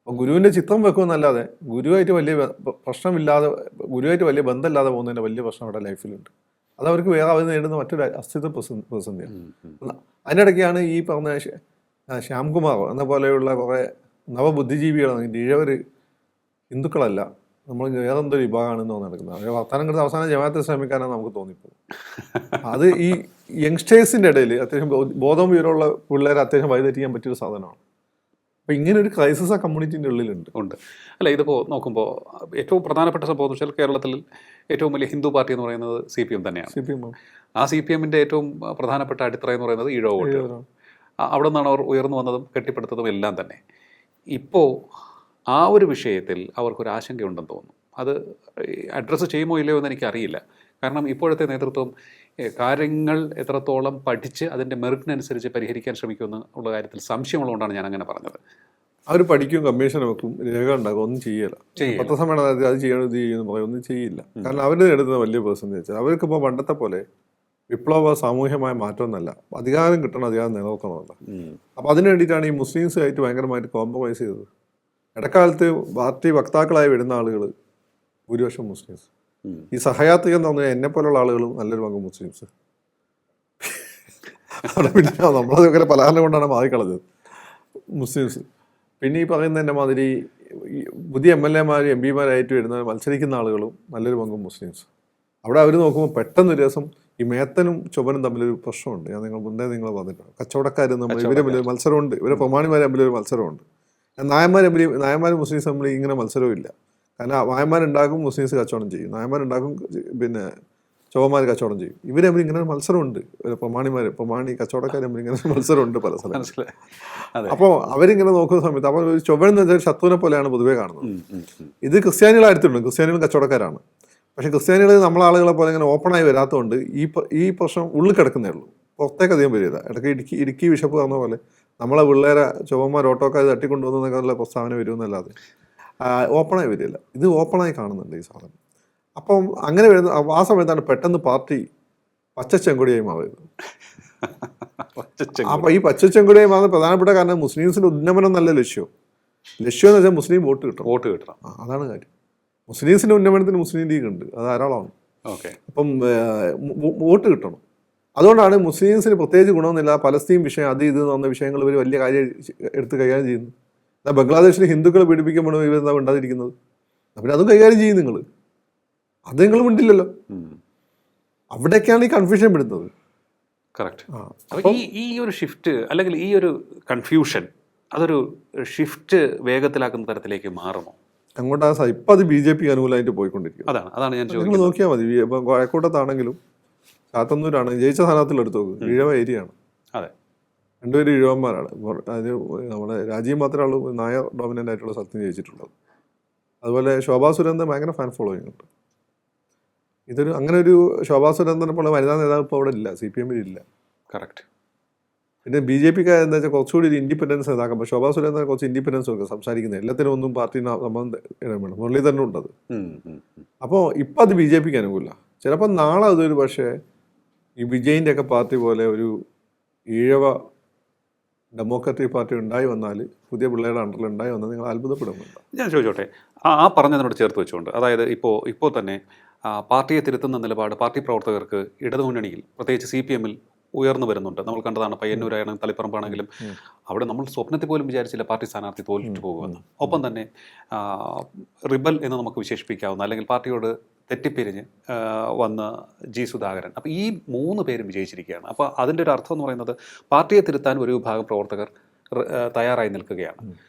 അപ്പോൾ ഗുരുവിൻ്റെ ചിത്രം വെക്കുമെന്നല്ലാതെ ഗുരുവായിട്ട് വലിയ പ്രശ്നമില്ലാതെ, ഗുരുവായിട്ട് വലിയ ബന്ധമില്ലാതെ പോകുന്നതിൻ്റെ വലിയ പ്രശ്നം അവരുടെ ലൈഫിലുണ്ട്. അതവർക്ക് വേറെ അവർ നേരിടുന്ന മറ്റൊരു അസ്ഥിത്വ പ്രതിസന്ധിയാണ്. അതിനിടയ്ക്കാണ് ഈ പറഞ്ഞ ശ്യാംകുമാർ എന്ന പോലെയുള്ള കുറേ നവബുദ്ധിജീവികളാണ് ഇഴവർ ഹിന്ദുക്കളല്ല, നമ്മൾ വേറെന്തൊരു വിഭാഗമാണെന്ന് തോന്നി നടക്കുന്നത്. അവർ വർത്തമാനം കിട്ടുന്ന അവസാനം ജമാഅത്തെ ശ്രമിക്കാനാണ് നമുക്ക് തോന്നിപ്പോകും. അത് ഈ യങ്സ്റ്റേഴ്സിൻ്റെ ഇടയിൽ അത്യാവശ്യം ബോധം വിവരമുള്ള പിള്ളേരെ അത്യാവശ്യം വഴിതെറ്റിക്കാൻ പറ്റിയൊരു സാധനമാണ്. അപ്പോൾ ഇങ്ങനെ ഒരു ക്രൈസിസ് ആ കമ്മ്യൂണിറ്റിൻ്റെ ഉള്ളിലുണ്ട്. അല്ല, ഇതിപ്പോൾ നോക്കുമ്പോൾ ഏറ്റവും പ്രധാനപ്പെട്ട സംഭവം എന്ന് വെച്ചാൽ കേരളത്തിൽ ഏറ്റവും വലിയ ഹിന്ദു പാർട്ടി എന്ന് പറയുന്നത് CPM തന്നെയാണ്. ആ CPMൻ്റെ ഏറ്റവും പ്രധാനപ്പെട്ട അടിത്തറ എന്ന് പറയുന്നത് ഈഴവ വോട്ടുകളാണ്. അവിടെ നിന്നാണ് അവർ ഉയർന്നു വന്നതും കെട്ടിപ്പടുത്തതും എല്ലാം തന്നെ. ഇപ്പോൾ ആ ഒരു വിഷയത്തിൽ അവർക്കൊരു ആശങ്കയുണ്ടെന്ന് തോന്നുന്നു. അത് അഡ്രസ്സ് ചെയ്യുമോ ഇല്ലയോ എന്ന് എനിക്കറിയില്ല. കാരണം ഇപ്പോഴത്തെ നേതൃത്വം കാര്യങ്ങൾ എത്രത്തോളം പഠിച്ച് അതിൻ്റെ മെറിറ്റിനനുസരിച്ച് പരിഹരിക്കാൻ ശ്രമിക്കുമെന്ന് ഉള്ള കാര്യത്തിൽ സംശയമുള്ളതുകൊണ്ടാണ് ഞാൻ അങ്ങനെ പറഞ്ഞത്. അവർ പഠിക്കും, കമ്മീഷൻ വെക്കും, രേഖ ഉണ്ടാക്കും, ഒന്നും ചെയ്യില്ല. പത്രസമ്മേളനത്തിൽ അത് ചെയ്യണം, ഇത് ചെയ്യുമെന്ന് പറയും, ഒന്നും ചെയ്യില്ല. കാരണം അവർ നേടുന്ന വലിയ പേഴ്സൻറ്റേജ് വെച്ചാൽ അവർക്കിപ്പോൾ പണ്ടത്തെ പോലെ വിപ്ലവ സാമൂഹ്യമായ മാറ്റമൊന്നല്ല, അധികാരം കിട്ടണം, അധികാരം നിലനിർത്തണമല്ല. അപ്പോൾ അതിന് വേണ്ടിയിട്ടാണ് ഈ മുസ്ലിംസുമായിട്ട് ഭയങ്കരമായിട്ട് കോംപ്രമൈസ് ചെയ്തത്. ഇടക്കാലത്ത് പാർട്ടി വക്താക്കളായി വരുന്ന ആളുകൾ ഭൂരിപക്ഷം മുസ്ലിംസ്. ഈ സഹയാത്രിക എന്ന് പറഞ്ഞാൽ എന്നെ പോലുള്ള ആളുകളും നല്ലൊരു പങ്ക് മുസ്ലിംസ്. അവിടെ പിന്നെ നമ്മളതൊക്കെ പലഹാരം കൊണ്ടാണ് മാറിക്കളഞ്ഞത് മുസ്ലിംസ്. പിന്നെ ഈ പറയുന്നതിൻ്റെ മാതിരി പുതിയ MLA-മാർ MP-മാരായിട്ട് വരുന്ന മത്സരിക്കുന്ന ആളുകളും നല്ലൊരു പങ്കും മുസ്ലിംസ്. അവിടെ അവർ നോക്കുമ്പോൾ പെട്ടെന്നൊരു ദിവസം ഈ മേത്തനും ചൊവ്വനും തമ്മിലൊരു പ്രശ്നമുണ്ട്. ഞാൻ മുന്നേ നിങ്ങൾ പറഞ്ഞിട്ടുണ്ട്. കച്ചവടക്കാരും നമ്മൾ ഇവർ തമ്മിലൊരു മത്സരമുണ്ട്, ഇവരെ പ്രമാണിമാർ തമ്മിലൊരു മത്സരമുണ്ട്. നായന്മാരും മുസ്ലിംസ് തമ്മിൽ ഇങ്ങനെ മത്സരവും ഇല്ല. കാരണം നായന്മാരുണ്ടാക്കും, മുസ്ലിംസ് കച്ചവടം ചെയ്യും, നായന്മാരുണ്ടാക്കും, പിന്നെ ചൊവ്വന്മാർ കച്ചവടം ചെയ്യും. ഇവർ തമ്മിൽ ഇങ്ങനെ ഒരു മത്സരമുണ്ട്. പ്രമാണി കച്ചവടക്കാർ തമ്മിൽ ഇങ്ങനെ ഒരു മത്സരമുണ്ട് പല സ്ഥലങ്ങളിൽ. അപ്പോൾ അവരിങ്ങനെ നോക്കുന്ന സമയത്ത് അപ്പോൾ ഒരു ചൊവ്വനെന്ന് വെച്ചാൽ ശത്രുവിനെ പോലെയാണ് പൊതുവേ കാണുന്നത്. ഇത് ക്രിസ്ത്യാനികളായിട്ടുണ്ട്, ക്രിസ്ത്യാനികളും കച്ചവടക്കാരാണ്. പക്ഷേ ക്രിസ്ത്യാനികൾ നമ്മളാളുകളെ പോലെ ഇങ്ങനെ ഓപ്പണായി വരാത്തതുകൊണ്ട് ഈ പ്രശ്നം ഉള്ളിൽ കിടക്കുന്നേ ഉള്ളൂ, പുറത്തേക്ക് അധികം വരില്ല. ഇടയ്ക്ക് ഇടുക്കി ബിഷപ്പ് പറഞ്ഞ പോലെ നമ്മളെ പിള്ളേരെ ചൊവ്വന്മാർ ഓട്ടോക്കാർ തട്ടിക്കൊണ്ടുവന്നൊക്കെയുള്ള പ്രസ്താവന വരുമെന്നല്ലാതെ ഓപ്പണായി വരില്ല. ഇത് ഓപ്പണായി കാണുന്നുണ്ട് ഈ സാധനം. അപ്പം അങ്ങനെ വരുന്ന ആ സമയത്താണ് പെട്ടെന്ന് പാർട്ടി പച്ച ചെങ്കൊടിയായി മാറിയത്. അപ്പോൾ ഈ പച്ചച്ചെങ്കുടിയുമാണ് പ്രധാനപ്പെട്ട കാരണം. മുസ്ലിംസിന്റെ ഉന്നമനം നല്ല ലക്ഷ്യം എന്ന് വെച്ചാൽ മുസ്ലിം വോട്ട് കിട്ടണം. അതാണ് കാര്യം. മുസ്ലിംസിന്റെ ഉന്നമനത്തിന് മുസ്ലിം ലീഗ് ഉണ്ട്, അത് ധാരാളമാണ്. അപ്പം വോട്ട് കിട്ടണം. അതുകൊണ്ടാണ് മുസ്ലിംസിന് പ്രത്യേകിച്ച് ഗുണമെന്നില്ല. പലസ്തീൻ വിഷയം അത് ഇത് എന്ന വിഷയങ്ങൾ ഇവർ വലിയ കാര്യം എടുത്ത് കൈകാര്യം ചെയ്യുന്നു. എന്നാൽ ബംഗ്ലാദേശിൽ ഹിന്ദുക്കളെ പീഡിപ്പിക്കുമ്പോഴും ഇവർ എന്താ ഉണ്ടാതിരിക്കുന്നത്? പിന്നെ അതും കൈകാര്യം ചെയ്യും നിങ്ങൾ. അത് നിങ്ങൾ മിണ്ടില്ലല്ലോ. അവിടേക്കാണ് ഈ കൺഫ്യൂഷൻ പെടുന്നത്. കറക്റ്റ്. അപ്പോൾ ഈ ഒരു ഷിഫ്റ്റ് അല്ലെങ്കിൽ ഈ ഒരു കൺഫ്യൂഷൻ അതൊരു ഷിഫ്റ്റ് വേഗത്തിലാക്കുന്ന തരത്തിലേക്ക് മാറുമോ? അങ്ങോട്ട് ഇപ്പം അത് BJP അനുകൂലമായിട്ട് പോയിക്കൊണ്ടിരിക്കും. അതാണ് ഞാൻ നിങ്ങൾ നോക്കിയാൽ മതി. ഇപ്പം കോഴക്കോട്ടത്താണെങ്കിലും ചാത്തന്നൂരാണ് ജയിച്ച സ്ഥാനത്തിൽ എടുത്തു നോക്കും. ഈഴവ ഏരിയയാണ്. അതെ, രണ്ടുപേരും ഈഴവന്മാരാണ്. അത് നമ്മുടെ രാജ്യം മാത്രമേ ഉള്ളൂ നായർ ഡോമിനൻ്റ് ആയിട്ടുള്ള സ്ഥലത്തിന് ജയിച്ചിട്ടുള്ളത്. അതുപോലെ ശോഭാ സുരേന്ദ്രൻ ഭയങ്കര ഫാൻ ഫോളോയിങ് ഉണ്ട്. ഇതൊരു അങ്ങനെ ഒരു ശോഭാ സുരേന്ദ്രനെ പോലെ വനിതാ നേതാവ് ഇപ്പോൾ അവിടെ ഇല്ല, CPM ഇല്ല. കറക്റ്റ്. പിന്നെ BJP എന്താ വെച്ചാൽ കുറച്ചുകൂടി ഒരു ഇൻഡിപെൻഡൻസ് ഇതാക്കാം. അപ്പോൾ ശോഭാ സുരേന്ദ്രൻ കുറച്ച് ഇൻഡിപെൻഡൻസ് കൊടുക്കുക, സംസാരിക്കുന്നത് എല്ലാത്തിനും ഒന്നും പാർട്ടി സംബന്ധം വേണം. മുരളീധരനും ഉണ്ടത്. അപ്പോൾ ഇപ്പം അത് BJP അനുകൂല. ചിലപ്പോൾ നാളെ അതൊരു പക്ഷേ ഈ വിജയിൻ്റെ ഒക്കെ പാർട്ടി പോലെ ഒരു ഈഴവ ഡെമോക്രാറ്റിക് പാർട്ടി ഉണ്ടായി വന്നാൽ, പുതിയ പിള്ളേരുടെ അണ്ടറിൽ ഉണ്ടായി വന്നാൽ നിങ്ങൾ അത്ഭുതപ്പെടുന്നുണ്ട്. ഞാൻ ചോദിച്ചോട്ടെ, ആ പറഞ്ഞതിനോട് ചേർത്ത് വെച്ചുകൊണ്ട്, അതായത് ഇപ്പോൾ തന്നെ പാർട്ടിയെ തിരുത്തുന്ന നിലപാട് പാർട്ടി പ്രവർത്തകർക്ക് ഇടതുമുന്നണിയിൽ പ്രത്യേകിച്ച് CPM ഉയർന്നു വരുന്നുണ്ട്. നമ്മൾ കണ്ടതാണ്. പയ്യന്നൂരായാലും തളിപ്പറമ്പാണെങ്കിലും അവിടെ നമ്മൾ സ്വപ്നത്തിൽ പോലും വിചാരിച്ചില്ല പാർട്ടി സ്ഥാനാർത്ഥി തോൽപ്പിച്ചു പോകുമെന്ന്. ഒപ്പം തന്നെ റിബൽ എന്ന് നമുക്ക് വിശേഷിപ്പിക്കാവുന്ന അല്ലെങ്കിൽ പാർട്ടിയോട് തെറ്റിപ്പിരിഞ്ഞ് വന്ന സുധാകരൻ. അപ്പോൾ ഈ 3 പേരും വിജയിച്ചിരിക്കുകയാണ്. അപ്പോൾ അതിൻ്റെ ഒരു അർത്ഥം എന്ന് പറയുന്നത് പാർട്ടിയെ തിരുത്താൻ ഒരു വിഭാഗം പ്രവർത്തകർ തയ്യാറായി നിൽക്കുകയാണ്.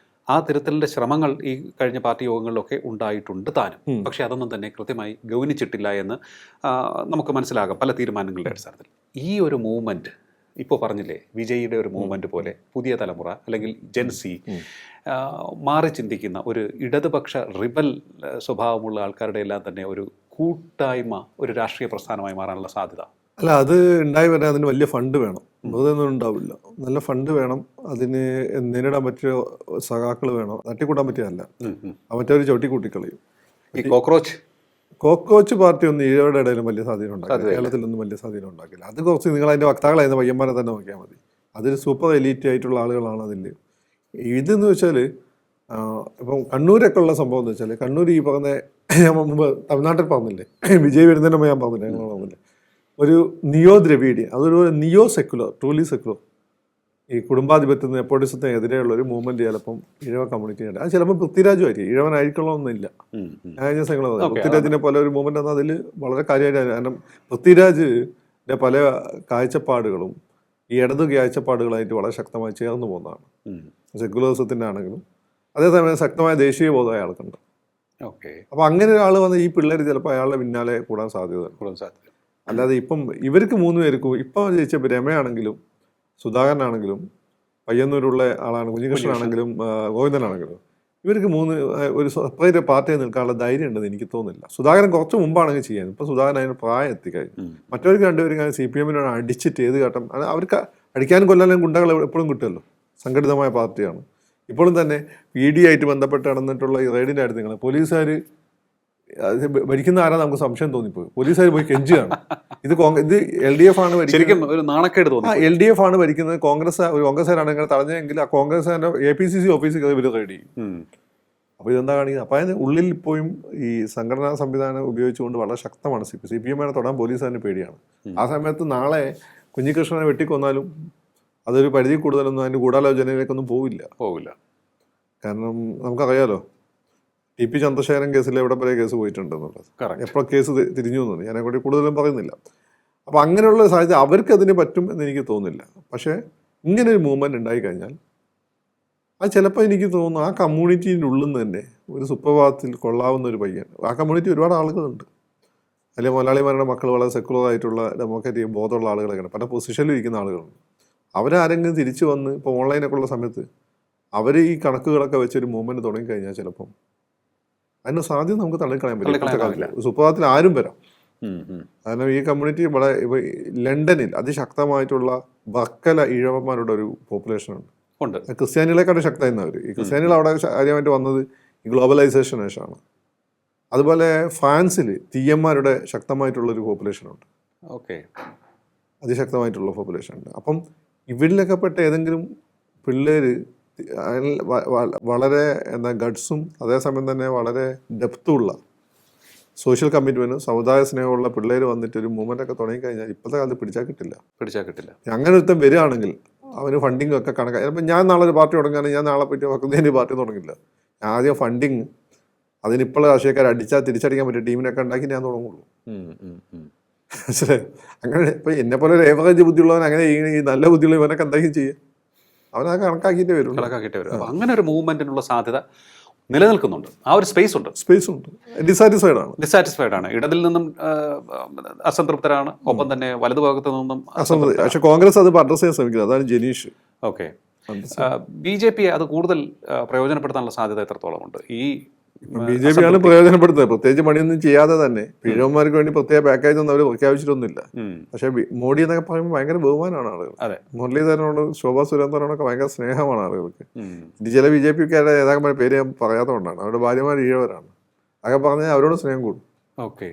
ആ തിരുത്തലിൻ്റെ ശ്രമങ്ങൾ ഈ കഴിഞ്ഞ പാർട്ടി യോഗങ്ങളിലൊക്കെ ഉണ്ടായിട്ടുണ്ട് താനും. പക്ഷേ അതൊന്നും തന്നെ കൃത്യമായി ഗൗനിച്ചിട്ടില്ല എന്ന് നമുക്ക് മനസ്സിലാകാം പല തീരുമാനങ്ങളുടെ അടിസ്ഥാനത്തിൽ. ഈ ഒരു മൂവ്മെൻറ്റ് ഇപ്പോൾ പറഞ്ഞില്ലേ, വിജയിയുടെ ഒരു മൂവ്മെൻറ്റ് പോലെ പുതിയ തലമുറ അല്ലെങ്കിൽ ജെൻസി മാറി ചിന്തിക്കുന്ന ഒരു ഇടതുപക്ഷ റിബൽ സ്വഭാവമുള്ള ആൾക്കാരുടെ എല്ലാം തന്നെ ഒരു കൂട്ടായ്മ, ഒരു രാഷ്ട്രീയ പ്രസ്ഥാനമായി മാറാനുള്ള സാധ്യത. അല്ല, അത് ഉണ്ടായി വരാൻ അതിന് വലിയ ഫണ്ട് വേണം. അതൊന്നും ഉണ്ടാവില്ല. നല്ല ഫണ്ട് വേണം. അതിന് നേരിടാൻ പറ്റിയ സഖാക്കൾ വേണം. തട്ടിക്കൂട്ടാൻ പറ്റിയതല്ല. മറ്റൊരു ചവിട്ടിക്കൂട്ടിക്കളയും. ഈ കോക്രോച്ച് പാർട്ടി ഒന്നും ഈഴവരുടെ ഇടയിലും വലിയ സ്വാധീനം ഉണ്ടാക്കില്ല. കേരളത്തിലൊന്നും വലിയ സ്വാധീനം ഉണ്ടാക്കില്ല. അത് കുറച്ച് നിങ്ങൾ അതിൻ്റെ വക്താക്കളായിരുന്ന പയ്യന്മാരെ തന്നെ നോക്കിയാൽ മതി. അതൊരു സൂപ്പർ എലീറ്റ് ആയിട്ടുള്ള ആളുകളാണ് അതിൽ. ഇതെന്ന് വെച്ചാൽ ഇപ്പം കണ്ണൂരൊക്കെ ഉള്ള സംഭവം എന്ന് വെച്ചാൽ, കണ്ണൂർ ഈ പറഞ്ഞ മുമ്പ് തമിഴ്നാട്ടിൽ പറഞ്ഞില്ലേ, വിജയ് വരുന്നതിന് മുമ്പ് ഞാൻ പറഞ്ഞില്ലേ, ഞങ്ങൾ പറഞ്ഞില്ലേ, ഒരു നിയോ ദ്രവീഡിയൻ, അതൊരു നിയോ സെക്കുലർ, ട്രൂലി സെക്കുലർ, ഈ കുടുംബാധിപത്യത്തിന് നെപ്പോട്ടിസത്തിന് എതിരെയുള്ള ഒരു മൂവ്മെന്റ് ചിലപ്പം ഇഴവ കമ്മ്യൂണിറ്റിയുണ്ട്. അത് ചിലപ്പോൾ പൃഥ്വിരാജും ആയിരിക്കും, ഇഴവനായിരിക്കണമെന്നില്ല. ഞാൻ കഴിഞ്ഞ ദിവസം നിങ്ങൾ പൃഥ്വിരാജിനെ പോലെ ഒരു മൂവ്മെന്റ് എന്നാൽ അതിൽ വളരെ കാര്യമായിട്ട്, കാരണം പൃഥ്വിരാജിന്റെ പല കാഴ്ചപ്പാടുകളും ഈ ഇടതു കാഴ്ചപ്പാടുകളായിട്ട് വളരെ ശക്തമായി ചേർന്ന് പോകുന്നതാണ്. സെക്കുലറിസത്തിൻ്റെ ആണെങ്കിലും അതേസമയം ശക്തമായ ദേശീയ ബോധം അയാൾക്കുണ്ട്. അപ്പോൾ അങ്ങനെ ഒരാൾ വന്ന് ഈ പിള്ളേർ ചിലപ്പോൾ അയാളുടെ പിന്നാലെ കൂടാൻ സാധ്യത. അല്ലാതെ ഇപ്പം ഇവർക്ക് 3 പേർക്കും ഇപ്പം ജയിച്ച രമയാണെങ്കിലും സുധാകരനാണെങ്കിലും പയ്യന്നൂരുള്ള ആളാണ് കുഞ്ഞികൃഷ്ണനാണെങ്കിലും ഗോവിന്ദനാണെങ്കിലും ഇവർക്ക് 3 ഒരു സെപ്പറേറ്റ് പാർട്ടിയിൽ നിൽക്കാനുള്ള ധൈര്യം ഉണ്ടെന്ന് എനിക്ക് തോന്നുന്നില്ല. സുധാകരൻ കുറച്ച് മുമ്പാണെങ്കിൽ ചെയ്യാൻ, ഇപ്പം സുധാകരൻ അതിന് പ്രായം എത്തിക്കഴിഞ്ഞു. മറ്റവർക്ക് രണ്ടുപേരും CPM അടിച്ചിട്ട് ഏത് ഘട്ടം അവർക്ക് അടിക്കാനും കൊല്ലാനും ഗുണ്ടകൾ എപ്പോഴും കിട്ടുമല്ലോ. സംഘടിതമായ പാർട്ടിയാണ്. ഇപ്പോഴും തന്നെ ED ആയിട്ട് ബന്ധപ്പെട്ട് നടന്നിട്ടുള്ള ഈ റെയ്ഡിൻ്റെ അടുത്ത് നിങ്ങൾ പോലീസുകാർ ഭരിക്കുന്ന ആരാ നമുക്ക് സംശയം തോന്നിപ്പോയി. പോലീസുകാർ പോയി കെഞ്ചുകയാണ്. ഇത് LDF ആണ് LDF ആണ് ഭരിക്കുന്നത്. കോൺഗ്രസ്സുകാരാണ് ഇങ്ങനെ തടഞ്ഞെങ്കിൽ ആ കോൺഗ്രസ്സുകാരുടെ APCC ഓഫീസിൽ ഇവർ റെയ്ഡ് ചെയ്യും. അപ്പോൾ ഇതെന്താ കാണിക്കുന്നത്? അപ്പോൾ അതിന് ഉള്ളിൽ ഇപ്പോഴും ഈ സംഘടനാ സംവിധാനം ഉപയോഗിച്ചുകൊണ്ട് വളരെ ശക്തമാണ്. CPM തൊടാൻ പോലീസുകാരന് പേടിയാണ്. ആ സമയത്ത് നാളെ കുഞ്ഞികൃഷ്ണനെ വെട്ടിക്കൊന്നാലും അതൊരു പരിധി കൂടുതലൊന്നും അതിൻ്റെ ഗൂഢാലോചനയിലേക്കൊന്നും പോവില്ല. കാരണം നമുക്കറിയാലോ TP ചന്ദ്രശേഖരൻ കേസിൽ എവിടെ വരെ കേസ് പോയിട്ടുണ്ടെന്നുള്ളത്, എപ്പോൾ കേസ് തിരിഞ്ഞു എന്നുള്ളത് ഞാൻ അങ്ങോട്ട് കൂടുതലും പറയുന്നില്ല. അപ്പോൾ അങ്ങനെയുള്ള സാഹചര്യം അവർക്ക് അതിന് പറ്റും എന്ന് എനിക്ക് തോന്നുന്നില്ല. പക്ഷേ ഇങ്ങനെ ഒരു മൂവ്മെൻറ്റ് ഉണ്ടായിക്കഴിഞ്ഞാൽ അത് ചിലപ്പോൾ എനിക്ക് തോന്നുന്നു ആ കമ്മ്യൂണിറ്റീൻ്റെ ഉള്ളിൽ നിന്ന് തന്നെ ഒരു സുപ്രഭാതത്തിൽ കൊള്ളാവുന്ന ഒരു പയ്യൻ, ആ കമ്മ്യൂണിറ്റി ഒരുപാട് ആളുകളുണ്ട്. അല്ലെങ്കിൽ മലയാളിമാരുടെ മക്കൾ വളരെ സെക്കുലറായിട്ടുള്ള ഡെമോക്രാറ്റിക് ബോധമുള്ള ആളുകളൊക്കെയാണ്, പല പൊസിഷനിൽ ഇരിക്കുന്ന ആളുകളുണ്ട്. അവരാരെങ്കിലും തിരിച്ചു വന്ന് ഇപ്പോൾ ഓൺലൈനൊക്കെ ഉള്ള സമയത്ത് അവർ ഈ കണക്കുകളൊക്കെ വെച്ചൊരു മൂവ്മെൻറ്റ് തുടങ്ങിക്കഴിഞ്ഞാൽ ചിലപ്പം അതിൻ്റെ സാധ്യത നമുക്ക് തള്ളിക്കളയാൻ പറ്റും. സുപ്രഭാതത്തിൽ ആരും വരാം. കാരണം ഈ കമ്മ്യൂണിറ്റി വളരെ ഇപ്പോൾ ലണ്ടനിൽ അതിശക്തമായിട്ടുള്ള വക്കല ഈഴവന്മാരുടെ ഒരു പോപ്പുലേഷനുണ്ട്. ക്രിസ്ത്യാനികളെക്കാളും ശക്തമായിരുന്നു അവർ. ഈ ക്രിസ്ത്യാനികൾ അവിടെ കാര്യമായിട്ട് വന്നത് ഈ ഗ്ലോബലൈസേഷൻ ശേഷമാണ്. അതുപോലെ ഫ്രാൻസിൽ തീയന്മാരുടെ ശക്തമായിട്ടുള്ളൊരു പോപ്പുലേഷനുണ്ട്. അതിശക്തമായിട്ടുള്ള പോപ്പുലേഷൻ ഉണ്ട്. അപ്പം ഇവരിലൊക്കെ പെട്ട ഏതെങ്കിലും പിള്ളേർ വളരെ ഗഡ്സും അതേസമയം തന്നെ വളരെ ഡെപ്തുള്ള സോഷ്യൽ കമ്മിറ്റ്മെൻറ്റും സമുദായ സ്നേഹമുള്ള പിള്ളേർ വന്നിട്ട് ഒരു മൂവ്മെൻ്റ് ഒക്കെ തുടങ്ങിക്കഴിഞ്ഞാൽ ഇപ്പോഴത്തെ കാലത്ത് പിടിച്ചാൽ കിട്ടില്ല. അങ്ങനെ ഒരുത്തം വരികയാണെങ്കിൽ അവന് ഫണ്ടിങ് ഒക്കെ കണക്കാണ്. ചിലപ്പോൾ ഞാൻ നാളെ ഒരു പാർട്ടി തുടങ്ങുകയാണെങ്കിൽ ഞാൻ നാളെ പറ്റി വക്കുന്നതിന് പാർട്ടി തുടങ്ങില്ല. ആദ്യം ഫണ്ടിങ് അതിനിപ്പോഴുള്ള രാഷ്ട്രീയക്കാർ അടിച്ചാൽ തിരിച്ചടിക്കാൻ പറ്റിയ ടീമിനൊക്കെ ഉണ്ടാക്കി ഞാൻ തുടങ്ങുള്ളൂ. മനസ്സിലായി? അങ്ങനെ ഇപ്പം എന്നെപ്പോലെ ഒരു ഏവറേജ് ബുദ്ധിയുള്ളവൻ അങ്ങനെ ഈ നല്ല ബുദ്ധിയുള്ള ഇവനൊക്കെ എന്തെങ്കിലും ചെയ്യും, അവനത് കണക്കാക്കിയിട്ടേ വരും. അപ്പോൾ അങ്ങനെ ഒരു മൂവ്മെൻറ്റിനുള്ള സാധ്യത നിലനിൽക്കുന്നുണ്ട്. ആ ഒരു സ്പേസ് ഉണ്ട്. ഡിസാറ്റിസ്ഫൈഡ് ആണ്. ഇടതിൽ നിന്നും അസംതൃപ്തരാണ്, ഒപ്പം തന്നെ വലതുഭാഗത്തു നിന്നും അസംതൃപ്തി. പക്ഷെ കോൺഗ്രസ് അത് അഡ്രസ് ചെയ്യാൻ ശ്രമിക്കുന്നത്. അതാണ് ജനീഷ്. ഓക്കെ. BJP അത് കൂടുതൽ പ്രയോജനപ്പെടുത്താനുള്ള സാധ്യത എത്രത്തോളം ഉണ്ട്? ഈ BJP ആണ് പ്രയോജനപ്പെടുത്തുന്നത്. പ്രത്യേകിച്ച് പണിയൊന്നും ചെയ്യാതെ തന്നെ പീഴന്മാർക്ക് വേണ്ടി പ്രത്യേക പാക്കേജ് ഒന്നും അവർ പ്രഖ്യാപിച്ചിട്ടൊന്നുമില്ല. പക്ഷെ മോഡി എന്നൊക്കെ പറയുമ്പോൾ ഭയങ്കര ബഹുമാനമാണ് ആളുകൾ. മുരളീധരനോട് ശോഭാ സുരേന്ദ്രനോടൊക്കെ ഭയങ്കര സ്നേഹമാണ് ആളുകൾക്ക്. ഇത് ചില BJPക്കാരുടെ നേതാക്കന്മാരെ പേര് ഞാൻ പറയാത്തതുകൊണ്ടാണ്. അവരുടെ ഭാര്യമാർ ഈഴവരാണ്. അതൊക്കെ പറഞ്ഞാൽ അവരോട് സ്നേഹം കൂടും. ഓക്കെ.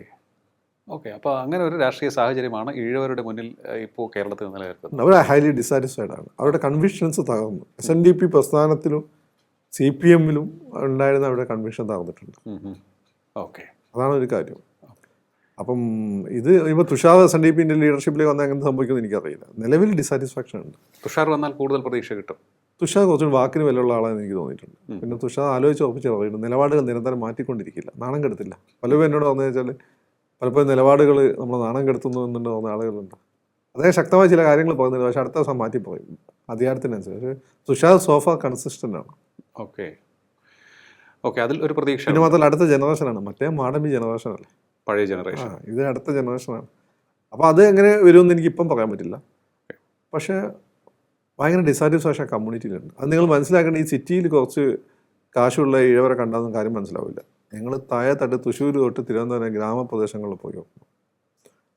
അപ്പോൾ അങ്ങനെ ഒരു രാഷ്ട്രീയ സാഹചര്യമാണ് ഈഴവരുടെ മുന്നിൽ ഇപ്പോൾ കേരളത്തിൽ നിലനിൽക്കുന്നത്. അവർ ഹൈലി ഡിസാറ്റിസ്ഫൈഡ് ആണ്. അവരുടെ കൺവിക്ഷൻസ് തകർന്നു. SNDP പ്രസ്ഥാനത്തിലും CPM ഉണ്ടായിരുന്ന അവരുടെ കൺവിക്ഷൻ തകർന്നിട്ടുണ്ട്. അതാണ് ഒരു കാര്യം. അപ്പം ഇത് ഇപ്പോൾ തുഷാർ SNDPന്റെ ലീഡർഷിപ്പിലേക്ക് വന്നാൽ എങ്ങനെ സംഭവിക്കുമെന്ന് എനിക്കറിയില്ല. നിലവിൽ ഡിസാറ്റിസ്ഫാക്ഷൻ ഉണ്ട്. തുഷാർ വന്നാൽ കൂടുതൽ പ്രതീക്ഷ കിട്ടും. തുഷാർ കുറച്ചുകൂടി വാക്കിന് വിലയുള്ള ആളാണെന്ന് എനിക്ക് തോന്നിയിട്ടുണ്ട്. പിന്നെ തുഷാർ ആലോചിച്ച് ഉറപ്പിച്ച് പറയുന്നുണ്ട്, നിലപാടുകൾ നിരന്തരം മാറ്റിക്കൊണ്ടിരിക്കില്ല, നാണം കെടുത്തില്ല. പലരും എന്നോട് പറഞ്ഞു വെച്ചാൽ പലപ്പോഴും നിലപാടുകൾ നമ്മൾ നാണം കെടുത്തുന്നു എന്നുണ്ട് തോന്നുന്ന ആളുകളുണ്ട്. അദ്ദേഹം ശക്തമായ ചില കാര്യങ്ങൾ പറയുന്നുണ്ട്, പക്ഷെ അടുത്ത ദിവസം മാറ്റിപ്പോയി അധികാരത്തിനനുസരിച്ച്. തുഷാർ സോഫ കൺസിസ്റ്റൻ്റ് ആണ്. ഓക്കെ, അതിൽ ഒരു പ്രതീക്ഷ. പിന്നെ മാത്രമല്ല അടുത്ത ജനറേഷനാണ്, മറ്റേ മാഡമി ജനറേഷനല്ലേ, പഴയ ജനറേഷൻ. ഇത് അടുത്ത ജനറേഷനാണ്. അപ്പോൾ അത് എങ്ങനെ വരുമെന്ന് എനിക്കിപ്പം പറയാൻ പറ്റില്ല. പക്ഷേ ഭയങ്കര ഡിസാറ്റിസ്ഫാക്ഷൻ കമ്മ്യൂണിറ്റിയിലുണ്ട്. അത് നിങ്ങൾ മനസ്സിലാക്കേണ്ട. ഈ സിറ്റിയിൽ കുറച്ച് കാശുള്ള ഇഴവരെ കണ്ടാലും കാര്യം മനസ്സിലാവില്ല. നിങ്ങൾ താഴെത്തട്ട് തൃശ്ശൂർ തൊട്ട് തിരുവനന്തപുരം ഗ്രാമപ്രദേശങ്ങളിൽ പോയി നോക്കും.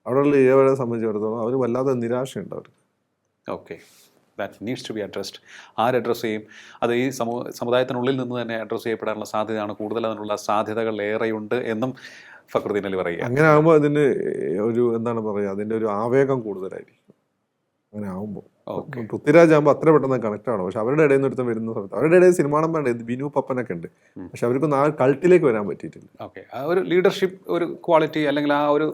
അവിടെയുള്ള ഇഴവരെ സംബന്ധിച്ചിടത്തോളം അവർ വല്ലാതെ നിരാശയുണ്ട് അവർക്ക്. Okay, that needs to be addressed. ആര് അഡ്രസ്സ് ചെയ്യും? അത് ഈ സമുദായത്തിനുള്ളിൽ നിന്ന് തന്നെ അഡ്രസ്സ് ചെയ്യപ്പെടാനുള്ള സാധ്യതയാണ് കൂടുതൽ. അതിനുള്ള സാധ്യതകൾ ഏറെയുണ്ട് എന്നും ഫക്രുദ്ദീൻ അലി പറയുക. അങ്ങനെ ആകുമ്പോൾ അതിന് ഒരു എന്താണ് പറയുക, അതിൻ്റെ ഒരു ആവേഗം കൂടുതലായിരിക്കും. അങ്ങനെ ആകുമ്പോൾ പൃഥ്വിരാജ് ആകുമ്പോൾ അത്ര പെട്ടെന്ന് കണക്ട് ആണ്. പക്ഷെ അവരുടെ ഇടയിൽ നിന്ന് ഒരുത്തം വരുന്ന സമയത്ത് അവരുടെ ഇടയിൽ സിനിമാടന്മാരുണ്ട്, ബിനു പപ്പനൊക്കെ ഉണ്ട്. പക്ഷെ അവർക്കൊന്നും ആ കൾട്ടിലേക്ക് വരാൻ പറ്റിയിട്ടില്ല. ഓക്കെ, ആ ഒരു ലീഡർഷിപ്പ്, ഒരു ക്വാളിറ്റി, അല്ലെങ്കിൽ ആ ഒരു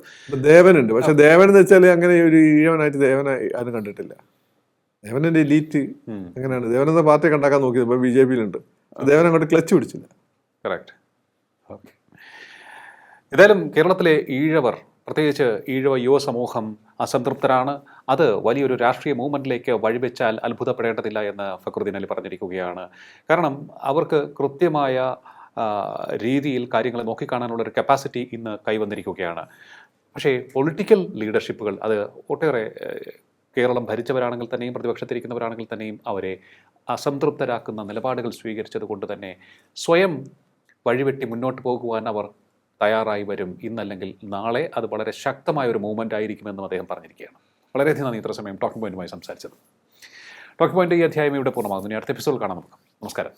ദേവനുണ്ട്. പക്ഷെ ദേവൻ എന്ന് വെച്ചാൽ അങ്ങനെ ഒരു ഈഴവനായിട്ട് ദേവനെ ആരും കണ്ടിട്ടില്ല. ദേവനന്റെ എലീറ്റ് എങ്ങനെയാണ് ദേവനെന്ന പാർട്ടിയൊക്കെ ഉണ്ടാക്കാൻ നോക്കിയത്. ഇപ്പോൾ BJPയിലുണ്ട്. ദേവൻ അങ്ങോട്ട് ക്ലച്ച് പിടിച്ചില്ല. കറക്റ്റ്. ഓക്കെ, ഏതായാലും കേരളത്തിലെ ഈഴവർ, പ്രത്യേകിച്ച് ഈഴവ യുവ സമൂഹം അസംതൃപ്തരാണ്. അത് വലിയൊരു രാഷ്ട്രീയ മൂവ്മെൻറ്റിലേക്ക് വഴിവെച്ചാൽ അത്ഭുതപ്പെടേണ്ടതില്ല എന്ന് ഫക്രുദ്ദീൻ അലി പറഞ്ഞിരിക്കുകയാണ്. കാരണം അവർക്ക് കൃത്യമായ രീതിയിൽ കാര്യങ്ങളെ നോക്കിക്കാണാനുള്ളൊരു കപ്പാസിറ്റി ഇന്ന് കൈവന്നിരിക്കുകയാണ്. പക്ഷേ പൊളിറ്റിക്കൽ ലീഡർഷിപ്പുകൾ അത് ഒട്ടേറെ കേരളം ഭരിച്ചവരാണെങ്കിൽ തന്നെയും പ്രതിപക്ഷത്തിരിക്കുന്നവരാണെങ്കിൽ തന്നെയും അവരെ അസംതൃപ്തരാക്കുന്ന നിലപാടുകൾ സ്വീകരിച്ചത് കൊണ്ട് തന്നെ സ്വയം വഴിവെട്ടി മുന്നോട്ട് പോകുവാൻ അവർ തയ്യാറായി വരും. ഇന്നല്ലെങ്കിൽ നാളെ അത് വളരെ ശക്തമായ ഒരു മൂവ്മെൻ്റ് ആയിരിക്കുമെന്നും അദ്ദേഹം പറഞ്ഞിരിക്കുകയാണ്. വളരെയധികം നന്ദി ഇത്ര സമയം ടോക്കിംഗ് പോയിന്റുമായി സംസാരിച്ചത്. ടോക്കിംഗ് പോയിന്റ് ഈ അധ്യായം ഇവിടെ പൂർണ്ണമാകുന്നു. ഇനി അടുത്ത എപ്പിസോഡ് കാണാം നമുക്ക്. നമസ്കാരം.